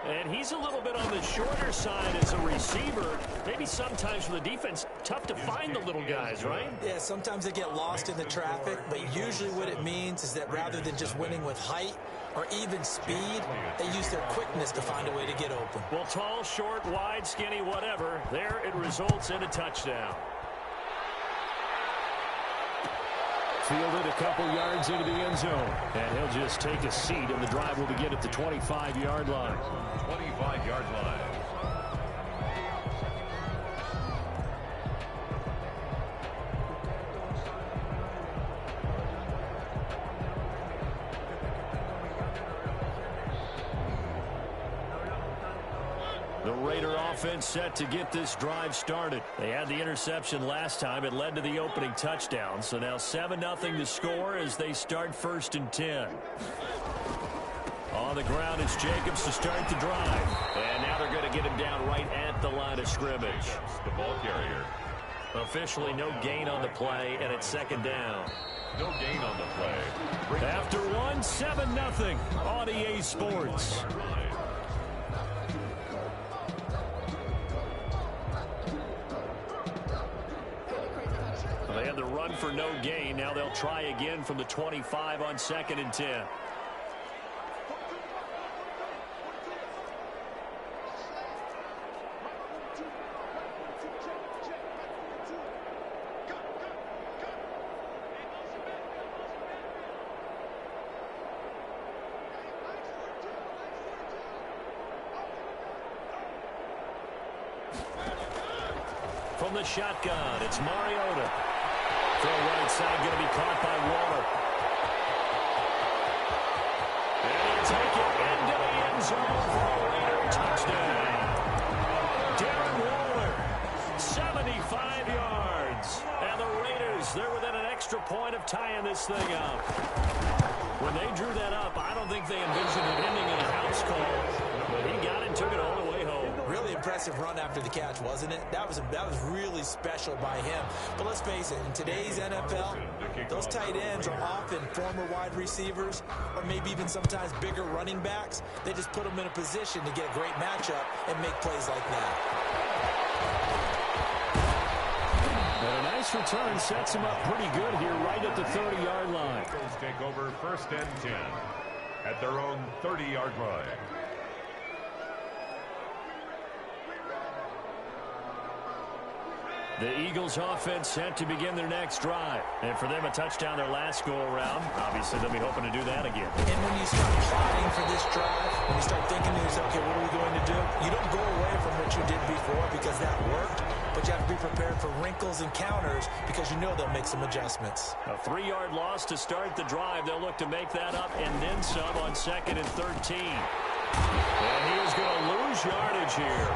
And he's a little bit on the shorter side as a receiver. Maybe sometimes for the defense, tough to find the little guys, right? Yeah, sometimes they get lost in the traffic, but usually what it means is that rather than just winning with height or even speed, they use their quickness to find a way to get open. Well, tall, short, wide, skinny, whatever, there it results in a touchdown. Fielded a couple yards into the end zone. And he'll just take a seat, and the drive will begin at the 25-yard line. 25-yard line. The Raider offense set to get this drive started. They had the interception last time. It led to the opening touchdown. So now 7-0 to score as they start first and 10. On the ground, it's Jacobs to start the drive. And now they're going to get him down right at the line of scrimmage. The ball carrier. Officially no gain on the play, and it's second down. No gain on the play. After one, 7-0 on EA Sports. They had the run for no gain. Now they'll try again from the 25 on second and 10. From the shotgun, it's Mariota. Throw right side, going to be caught by Waller. And he'll take it into the end zone for a Raider touchdown. Darren Waller, 75 yards. And the Raiders, they're within an extra point of tying this thing up. When they drew that up, I don't think they envisioned it ending in a house call. But he got it, took it all the way home. Really impressive run after the catch, wasn't it? That was really special by him. But let's face it, in today's NFL, those tight ends are often former wide receivers or maybe even sometimes bigger running backs. They just put them in a position to get a great matchup and make plays like that. And a nice return sets him up pretty good here right at the 30-yard line. Eagles take over first and 10 at their own 30-yard line. The Eagles offense set to begin their next drive. And for them, a touchdown their last go-around. Obviously, they'll be hoping to do that again. And when you start plotting for this drive, when you start thinking to yourself, okay, what are we going to do? You don't go away from what you did before because that worked, but you have to be prepared for wrinkles and counters because you know they'll make some adjustments. A 3-yard loss to start the drive. They'll look to make that up and then some on 2nd and 13. And he is going to lose yardage here.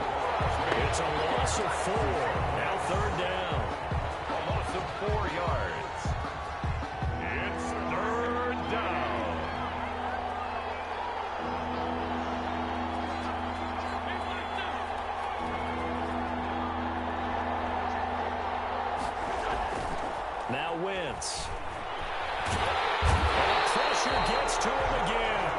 It's a loss of 4. Now 3rd down. A loss of 4 yards. It's 3rd down. Now Wentz. And pressure gets to him again.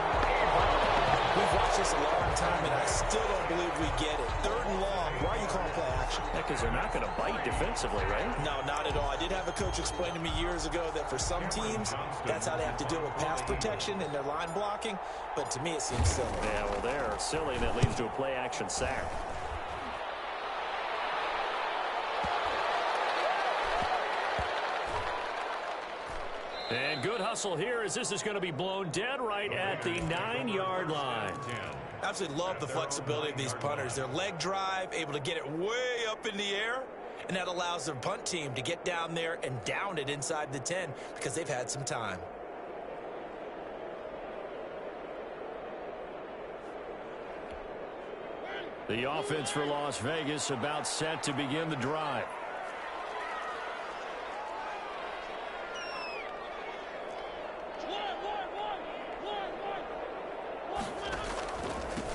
We've watched this a long time, and I still don't believe we get it. 3rd and long. Why are you calling play action? Because they're not going to bite defensively, right? No, not at all. I did have a coach explain to me years ago that for some teams, that's how they have to deal with pass protection and their line blocking. But to me, it seems silly. Yeah, well, they're silly, and that leads to a play-action sack. And good hustle here as this is going to be blown dead right at the 9-yard line. Absolutely love the flexibility of these punters. Their leg drive, able to get it way up in the air, and that allows their punt team to get down there and down it inside the 10 because they've had some time. The offense for Las Vegas about set to begin the drive.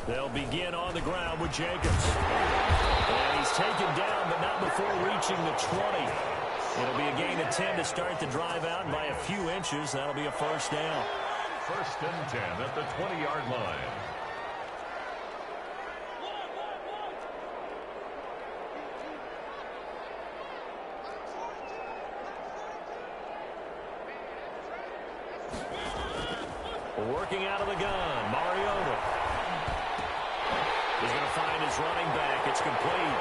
They'll begin on the ground with Jacobs. And he's taken down, but not before reaching the 20. It'll be a gain of 10 to start the drive out, and by a few inches, that'll be a 1st down. 1st and 10 at the 20-yard line. Working out of the gun, Mariota. He's going to find his running back. It's complete.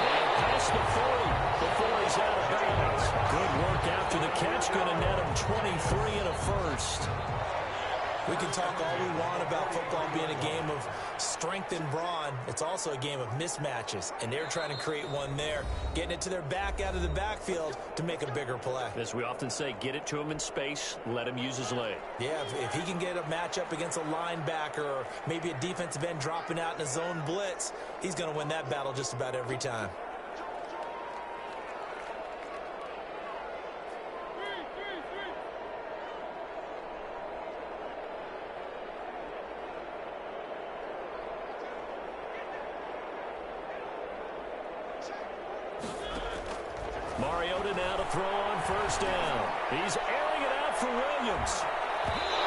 And past the 40 before he's out of bounds. Good work after the catch. Going to net him 23 and a 1st. We can talk all we want about football being a game of strength and brawn. It's also a game of mismatches, and they're trying to create one there, getting it to their back out of the backfield to make a bigger play. As we often say, get it to him in space, let him use his leg. Yeah, if he can get a matchup against a linebacker or maybe a defensive end dropping out in a zone blitz, he's going to win that battle just about every time. Mariota now to throw on 1st down. He's airing it out for Williams.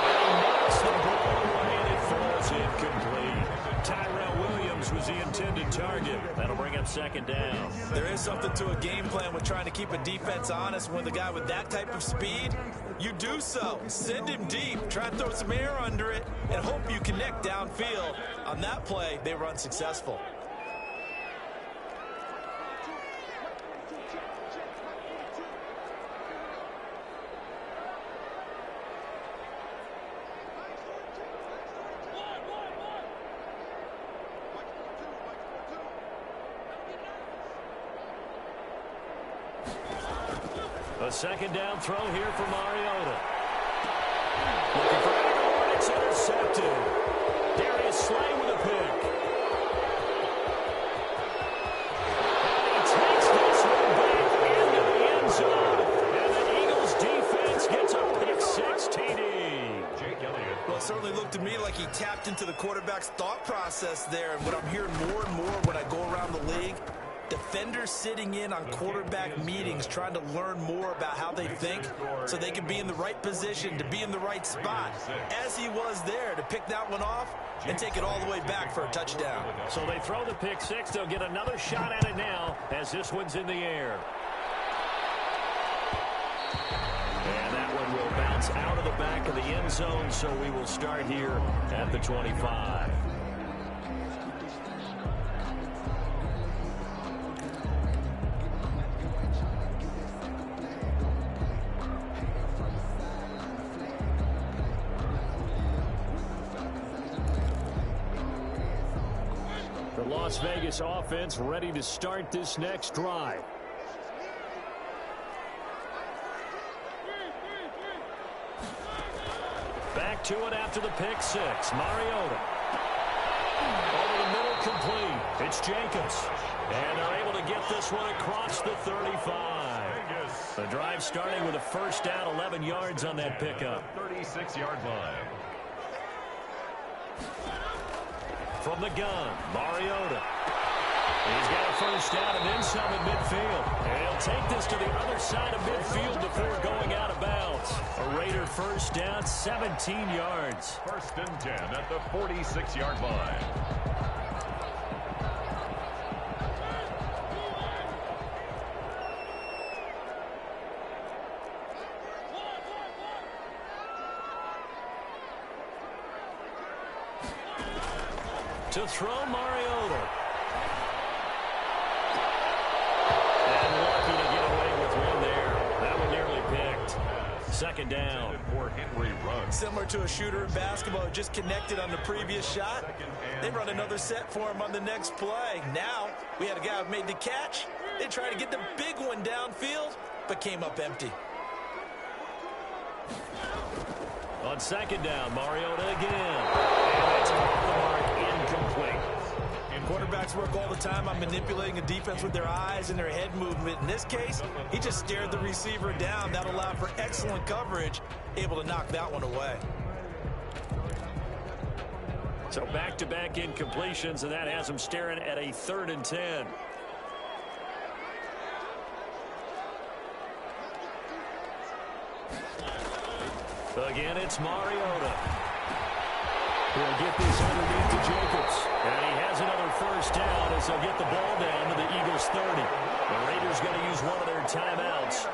And he knocks the ball away, and it falls incomplete. Tyrell Williams was the intended target. That'll bring up 2nd down. There is something to a game plan with trying to keep a defense honest. When the guy with that type of speed, you do so. Send him deep. Try to throw some air under it and hope you connect downfield. On that play, they were unsuccessful. A 2nd down throw here for Mariota. Looking for Edelman. It's intercepted. Darius Slay with a pick. And he takes this one back into the end zone. And the Eagles defense gets a pick 6 TD. Jake Elliott. Well, it certainly looked to me like he tapped into the quarterback's thought process there. And what I'm hearing more and more when I go around the league, defenders sitting in on quarterback meetings trying to learn more about how they think so they can be in the right position to be in the right spot, as he was there to pick that one off and take it all the way back for a touchdown. So they throw the pick 6. They'll get another shot at it now as this one's in the air. And that one will bounce out of the back of the end zone, so we will start here at the 25. Las Vegas offense ready to start this next drive. Back to it after the pick six. Mariota. Over the middle, complete. It's Jacobs. And they're able to get this one across the 35. The drive starting with a first down, 11 yards on that pickup. 36-yard line. From the gun, Mariota. He's got a first down and then some at midfield. And he'll take this to the other side of midfield before going out of bounds. A Raider first down, 17 yards. First and 10 at the 46-yard line. To throw, Mariota. Second down. Similar to a shooter in basketball, just connected on the previous shot. They run another set for him on the next play. Now, we had a guy who made the catch. They tried to get the big one downfield, but came up empty. On second down, Mariota again. And it's off the mark, incomplete. Quarterbacks work all the time on manipulating a defense with their eyes and their head movement. In this case, he just stared the receiver down. That allowed for excellent coverage, able to knock that one away. So back-to-back incompletions, and that has him staring at a 3rd and 10. Again, it's Mariota. He'll get this underneath to Jacobs. And he has another first down as they'll get the ball down to the Eagles' 30. The Raiders going to use one of their timeouts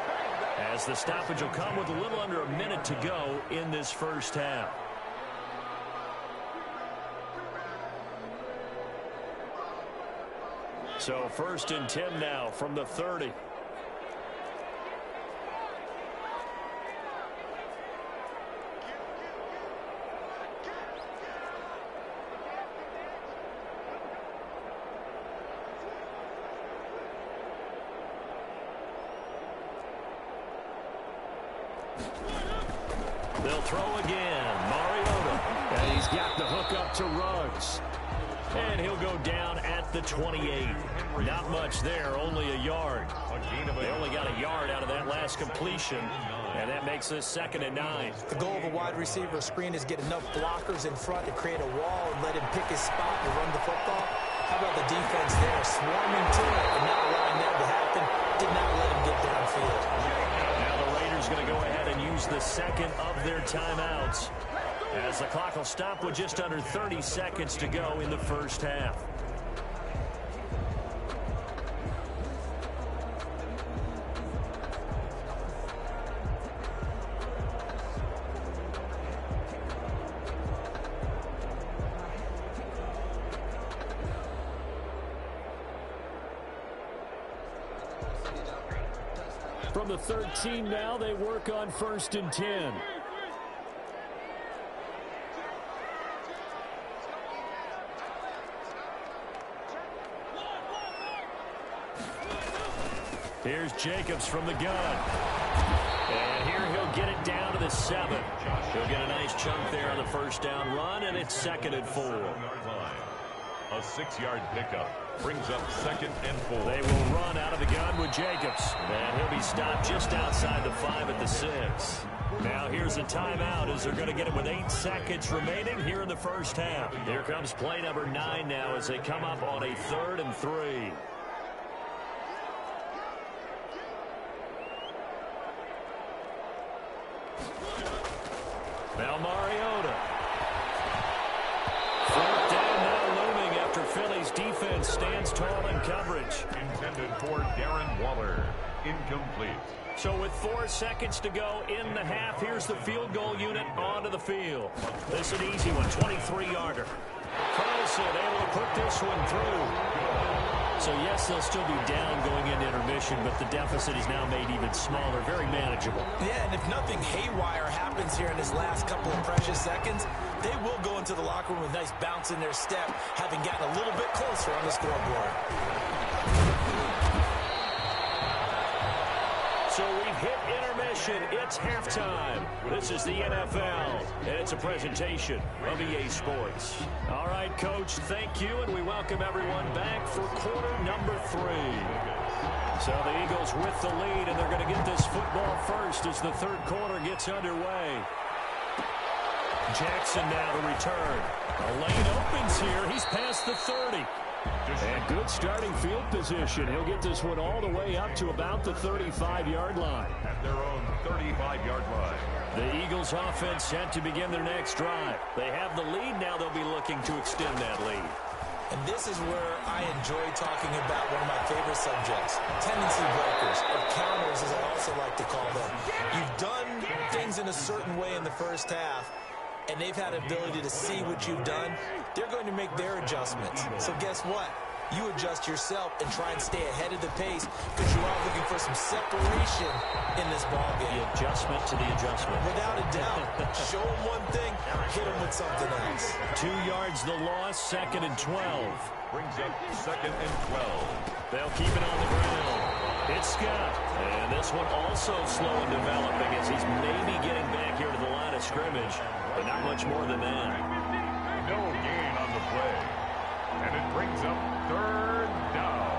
as the stoppage will come with a little under a minute to go in this first half. So first and 10 now from the 30. They'll throw again. Mariota. And he's got the hook up to Ruggs. And he'll go down at the 28. Not much there, only a yard. They only got a yard out of that last completion. And that makes this 2nd and 9. The goal of a wide receiver screen is get enough blockers in front to create a wall and let him pick his spot to run the football. How about the defense there, swarming to it and not allowing that to happen? Did not let him get downfield. Now the Raiders going to go ahead and use the second of their timeouts, as the clock will stop with just under 30 seconds to go in the first half. From the 13 now, they work on 1st and 10. Here's Jacobs from the gun. And here he'll get it down to the 7. He'll get a nice chunk there on the first down run, and it's 2nd and 4. A 6-yard pickup brings up 2nd and 4. They will run out of the gun with Jacobs. And he'll be stopped just outside the 5 at the 6. Now here's a timeout as they're going to get it with 8 seconds remaining here in the first half. Here comes play number 9 now as they come up on a 3rd and 3. Now Mariota. 4th down now looming after Philly's defense stands tall in coverage. Intended for Darren Waller. Incomplete. So with 4 seconds to go in the half, here's the field goal unit onto the field. This is an easy one, 23-yarder. Carlson able to put this one through. So, yes, they'll still be down going into intermission, but the deficit is now made even smaller, very manageable. Yeah, and if nothing haywire happens here in his last couple of precious seconds, they will go into the locker room with a nice bounce in their step, having gotten a little bit closer on the scoreboard. So we've hit intermission. It's halftime. This is the NFL, and it's a presentation of EA Sports. All right, Coach, thank you, and we welcome everyone back for quarter number 3. So the Eagles with the lead, and they're going to get this football first as the third quarter gets underway. Jackson now to return. A lane opens here. He's past the 30. And good starting field position. He'll get this one all the way up to about the 35-yard line. At their own 35-yard line. The Eagles offense set to begin their next drive. They have the lead now. They'll be looking to extend that lead. And this is where I enjoy talking about one of my favorite subjects, tendency breakers, or counters as I also like to call them. You've done things in a certain way in the first half, and they've had the ability to see what you've done. They're going to make their adjustments. So guess what? You adjust yourself and try and stay ahead of the pace because you are looking for some separation in this ballgame. The adjustment to the adjustment. Without a doubt. Show them one thing, hit them with something else. 2 yards the loss, 2nd and 12. Brings up 2nd and 12. They'll keep it on the ground. It's Scott. And this one also slow in developing as he's maybe getting back here to the line of scrimmage, but not much more than that. No gain on the play. And it brings up 3rd down.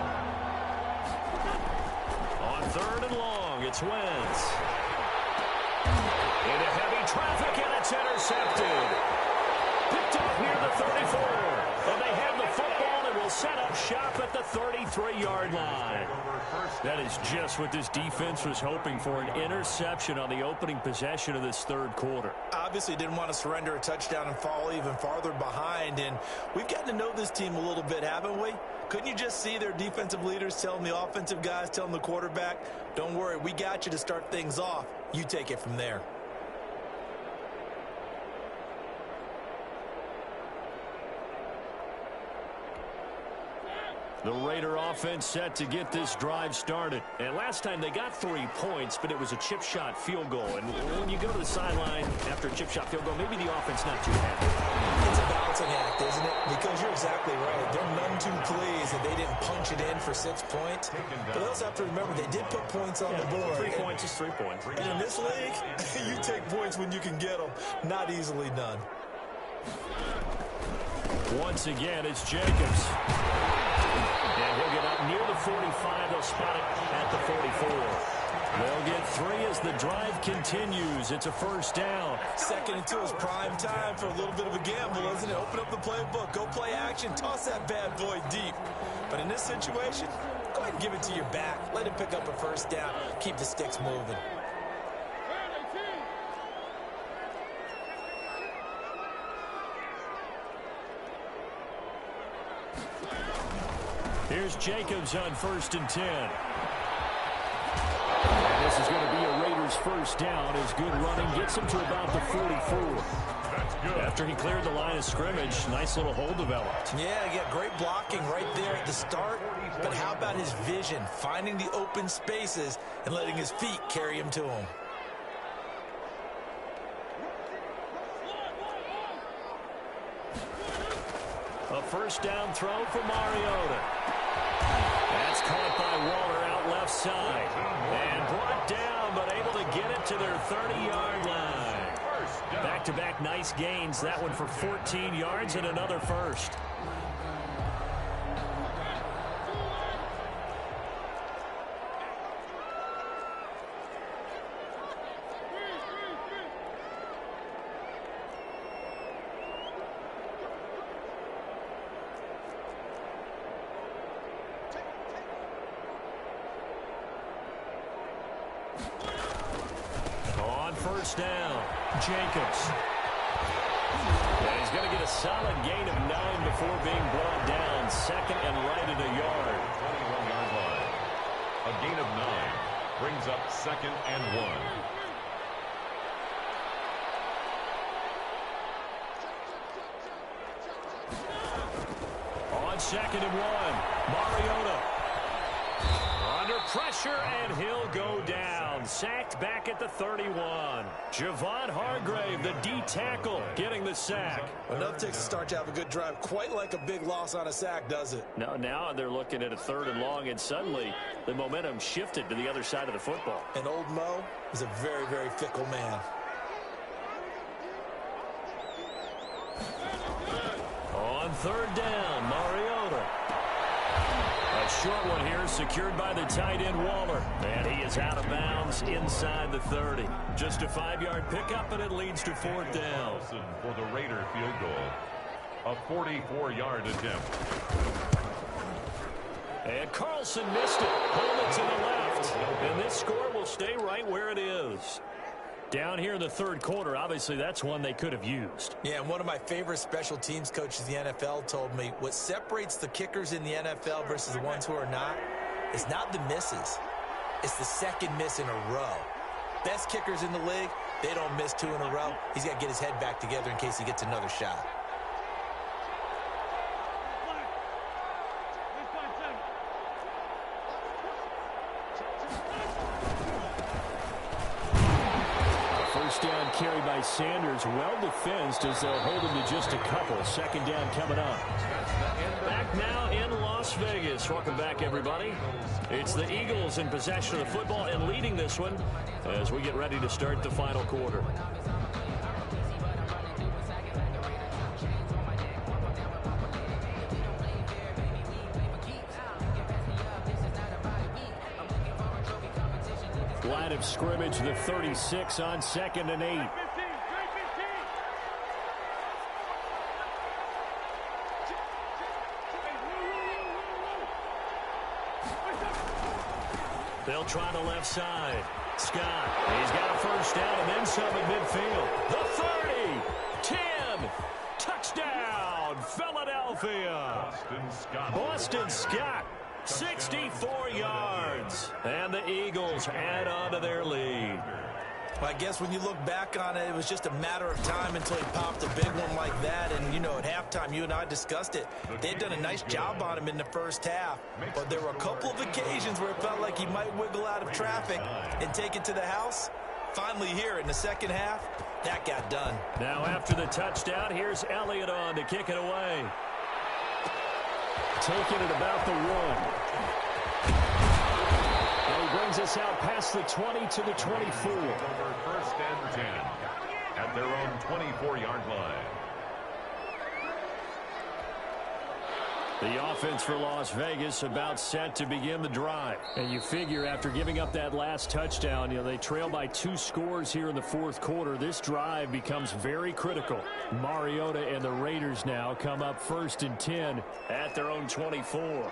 On 3rd and long, it's Wentz. Into heavy traffic, and it's intercepted. Picked up near the 34. And they have the football and will set up shop at the 33-yard line. That is just what this defense was hoping for, an interception on the opening possession of this third quarter. Obviously didn't want to surrender a touchdown and fall even farther behind, and we've gotten to know this team a little bit, haven't we? Couldn't you just see their defensive leaders telling the offensive guys, telling the quarterback, don't worry, we got you to start things off. You take it from there. The Raider offense set to get this drive started. And last time they got 3 points, but it was a chip shot field goal. And when you go to the sideline after a chip shot field goal, maybe the offense not too happy. It's a balancing act, isn't it? Because you're exactly right. They're none too pleased that they didn't punch it in for 6 points. But they also have to remember they did put points on the board. 3 points is 3 points. And in this league, you take points when you can get them. Not easily done. Once again, it's Jacobs. And he'll get up near the 45. They'll spot it at the 44. They'll get 3 as the drive continues. It's a first down. 2nd and 2 is prime time for a little bit of a gamble, isn't it? Open up the playbook. Go play action. Toss that bad boy deep. But in this situation, go ahead and give it to your back. Let him pick up a first down. Keep the sticks moving. Here's Jacobs on 1st and 10. And this is going to be a Raiders first down as good running gets him to about the 44. That's good. After he cleared the line of scrimmage, nice little hole developed. Yeah, he got great blocking right there at the start. But how about his vision, finding the open spaces and letting his feet carry him to him? A first down throw for Mariota. That's caught by Waller out left side. And brought down, but able to get it to their 30-yard line. Back-to-back nice gains. That one for 14 yards and another first. First down, Jacobs. And he's going to get a solid gain of 9 before being brought down. 2nd and right at a yard. 21-yard line. A gain of 9 brings up 2nd and 1. On 2nd and 1, Mariota. Under pressure, and he'll go down. down. Sacked back at the 31. Javon Hargrave, the D tackle, getting the sack. Enough takes to start to have a good drive. Quite like a big loss on a sack, does it? Now they're looking at a 3rd and long, and suddenly the momentum shifted to the other side of the football. And old Mo is a very, very fickle man. On 3rd down, Mariota. A short one here, secured by the tight end Waller. And he is out of bounds inside the 30. Just a 5-yard pickup, and it leads to 4th down. For the Raider field goal. A 44-yard attempt. And Carlson missed it. Pulled it to the left. And this score will stay right where it is. Down here in the 3rd quarter, obviously that's one they could have used. Yeah, and one of my favorite special teams coaches in the NFL told me what separates the kickers in the NFL versus the ones who are not is not the misses. It's the second miss in a row. Best kickers in the league, they don't miss 2 in a row. He's got to get his head back together in case he gets another shot. Down carry by Sanders, well defensed as they'll hold him to just a couple. 2nd down coming up. Back now in Las Vegas. Welcome back, everybody. It's the Eagles in possession of the football and leading this one as we get ready to start the final quarter. Line of scrimmage, the 36 on 2nd and 8. They'll try the left side. Scott, he's got a 1st down and then some at midfield. The 30, 10, touchdown, Philadelphia. Boston Scott. 64 yards, and the Eagles add on to their lead. Well, I guess when you look back on it, it was just a matter of time until he popped a big one like that. And, you know, at halftime, you and I discussed it. They'd done a nice job on him in the 1st half. But there were a couple of occasions where it felt like he might wiggle out of traffic and take it to the house. Finally here in the 2nd half, that got done. Now after the touchdown, here's Elliott on to kick it away. Taking it about the 1. And he brings us out past the 20 to the 24. Over 1st and 10 at their own 24-yard line. The offense for Las Vegas about set to begin the drive. And you figure after giving up that last touchdown, you know, they trail by 2 scores here in the 4th quarter. This drive becomes very critical. Mariota and the Raiders now come up 1st and 10 at their own 24.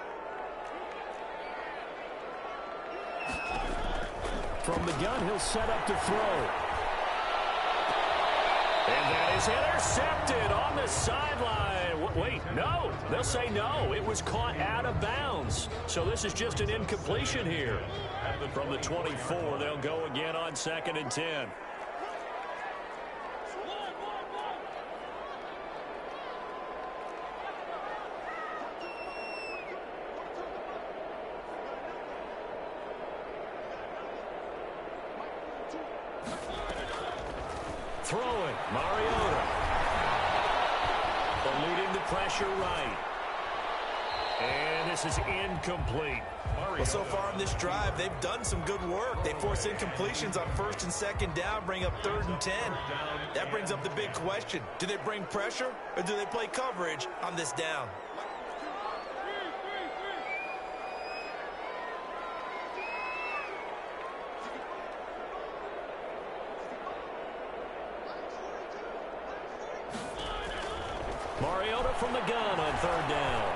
From the gun, he'll set up to throw. And that is intercepted on the sideline. Wait, no. They'll say no. It was caught out of bounds. So this is just an incompletion here. From the 24, they'll go again on 2nd and 10. Throwing, Mariota. Eluding the pressure right. And this is incomplete. Well, so far on this drive, they've done some good work. They force incompletions on 1st and 2nd down, bring up 3rd and 10. That brings up the big question. Do they bring pressure or do they play coverage on this down? Mariota from the gun on 3rd down.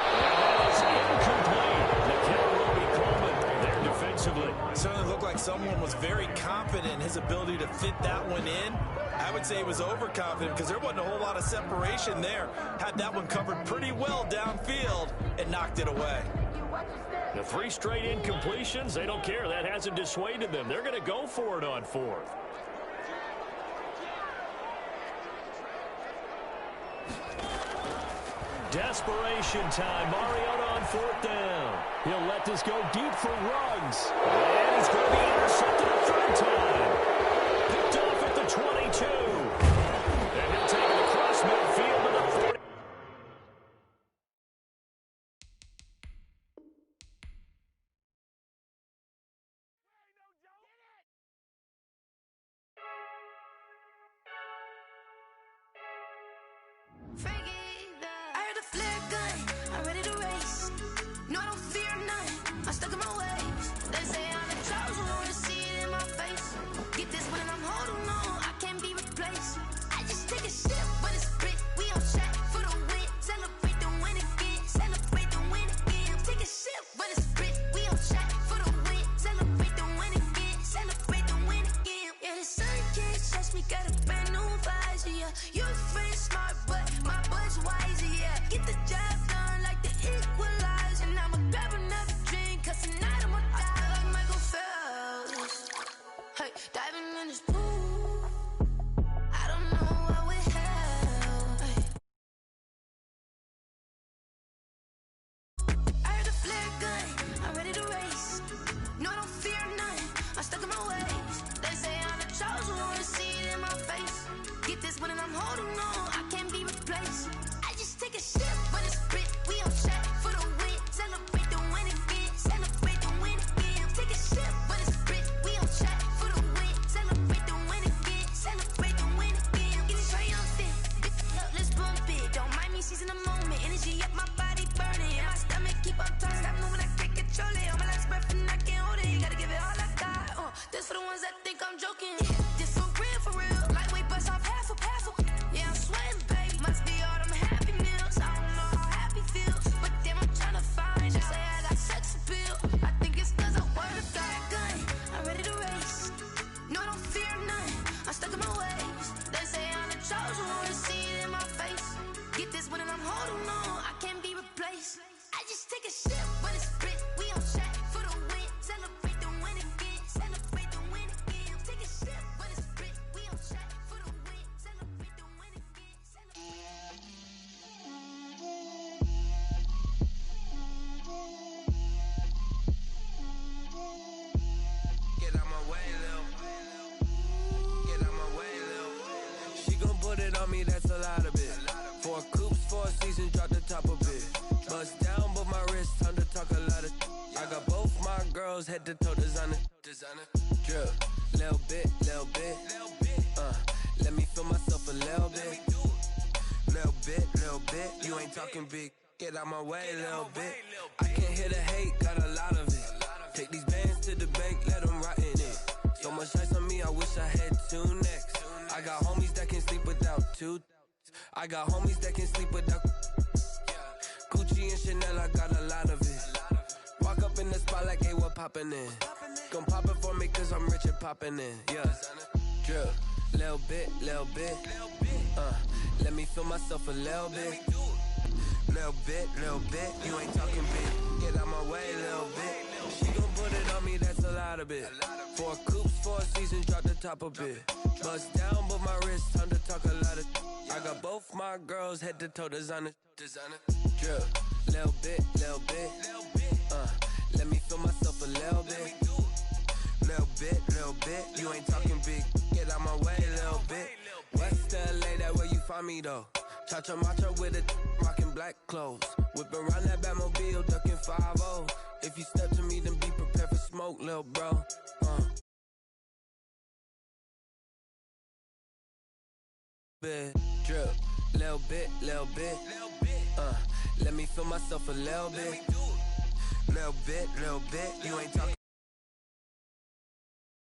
And that is incomplete. Nikhil Roby-Coleman there defensively. Certainly looked like someone was very confident in his ability to fit that one in. I would say he was overconfident because there wasn't a whole lot of separation there. Had that one covered pretty well downfield and knocked it away. The 3 straight incompletions, they don't care. That hasn't dissuaded them. They're going to go for it on 4th. Desperation time. Mariota on 4th down. He'll let this go deep for Ruggs. And he's going to be intercepted a third time. Picked off at the 22. And he'll take it across midfield to the 40. I heard a flare gun, I'm ready to race. No, I don't fear none, I'm stuck in my ways. They say I'm the chosen one, see it in my face. Get this when I'm holding on, I can't be replaced. I just take a sip, but it's split. We on track for the win, celebrate the win again, celebrate the win again. Take a sip, but it's split. We on track for the win, celebrate the win again, celebrate the win again. Yeah, the sun can't touch me, got a brand new visor. Yeah, your friend smart, but my bud's wiser. Yeah, get the job done like the equalizer. And I'ma grab another drink, cause tonight I'ma die like Michael Phelps. Hey, diving in this pool, I don't know what would help. Hey. I heard a flare gun, I'm ready to race. No, I don't fear none, I'm stuck in my ways. They say I'm the chosen one, see it in my face. Get this when I'm holding on, I can't be replaced. I just take a sip, but it's split. We on track for the win, celebrate the win again, celebrate the win again. Take a sip, but it's split. We on track for the win, celebrate the win again, celebrate the win again. Get it triumphant, up, let's bump it. Don't mind me seizing the moment, energy up my body burning. And my stomach keep on turning, stop moving, I can't control it. On my last breath and I can't hold it. You gotta give it all I got. This for the ones that think I'm joking. This for real, lightweight bust off half a. Yeah, I'm sweating, babe. Must be all them happy meals. I don't know how happy feels, but damn, I'm tryna find you. Say I got sex appeal. I think it's cause I wear the gun. I'm ready to race. No, I don't fear none. I'm stuck in my ways. They say I'm the chosen one, see it in my face. Get this when I'm holding on, I can't be replaced. I just take a sip, but it's split. We on track for the win, celebrate the win again, celebrate the win again. Take a sip, but it's split. We on track for the win, celebrate the win again, celebrate. Get out my way, Lil. Get out my way, Lil. She gon' put it on me, that's a lot of it. 4 coops, 4 seasons, drop the top a bit. Bust down, but my wrist, time to talk a lot of. I got both my girls head to toe designer. Drip, little bit. Let me feel myself a little bit. Little bit. You ain't talking big. Get out my way, little bit. I can't hear the hate, got a lot of it. Take these bands to the bank, let them rot in it. So much ice on me, I wish I had 2 necks. I got homies that can sleep without 2. I got homies that can sleep without. Gucci and Chanel, I got a lot of it. Walk up in the spot like, hey, what poppin' in? Gon' pop it for me cause I'm rich and poppin' in. Yeah, drip, little bit. Let me feel myself a little bit. Little bit. You ain't talking big. Get out my way, little bit. She gon' put it on me, that's a lot of it. 4 coops, 4 seasons, drop the top a bit. Bust down, but my wrist, time to talk a lot of. I got both my girls head to toe designer. Drip, little bit. Let me feel myself a little bit. Little bit. You ain't talking big. Get out my way, little bit. West LA, that where you find me though. Cha-cha matcha with it, rockin' black clothes. Whippin' around that Batmobile, duckin' 5-0. If you step to me, then be prepared for smoke, lil' bro. Drip, little bit. Let me feel myself a little bit. Little bit. You ain't talking.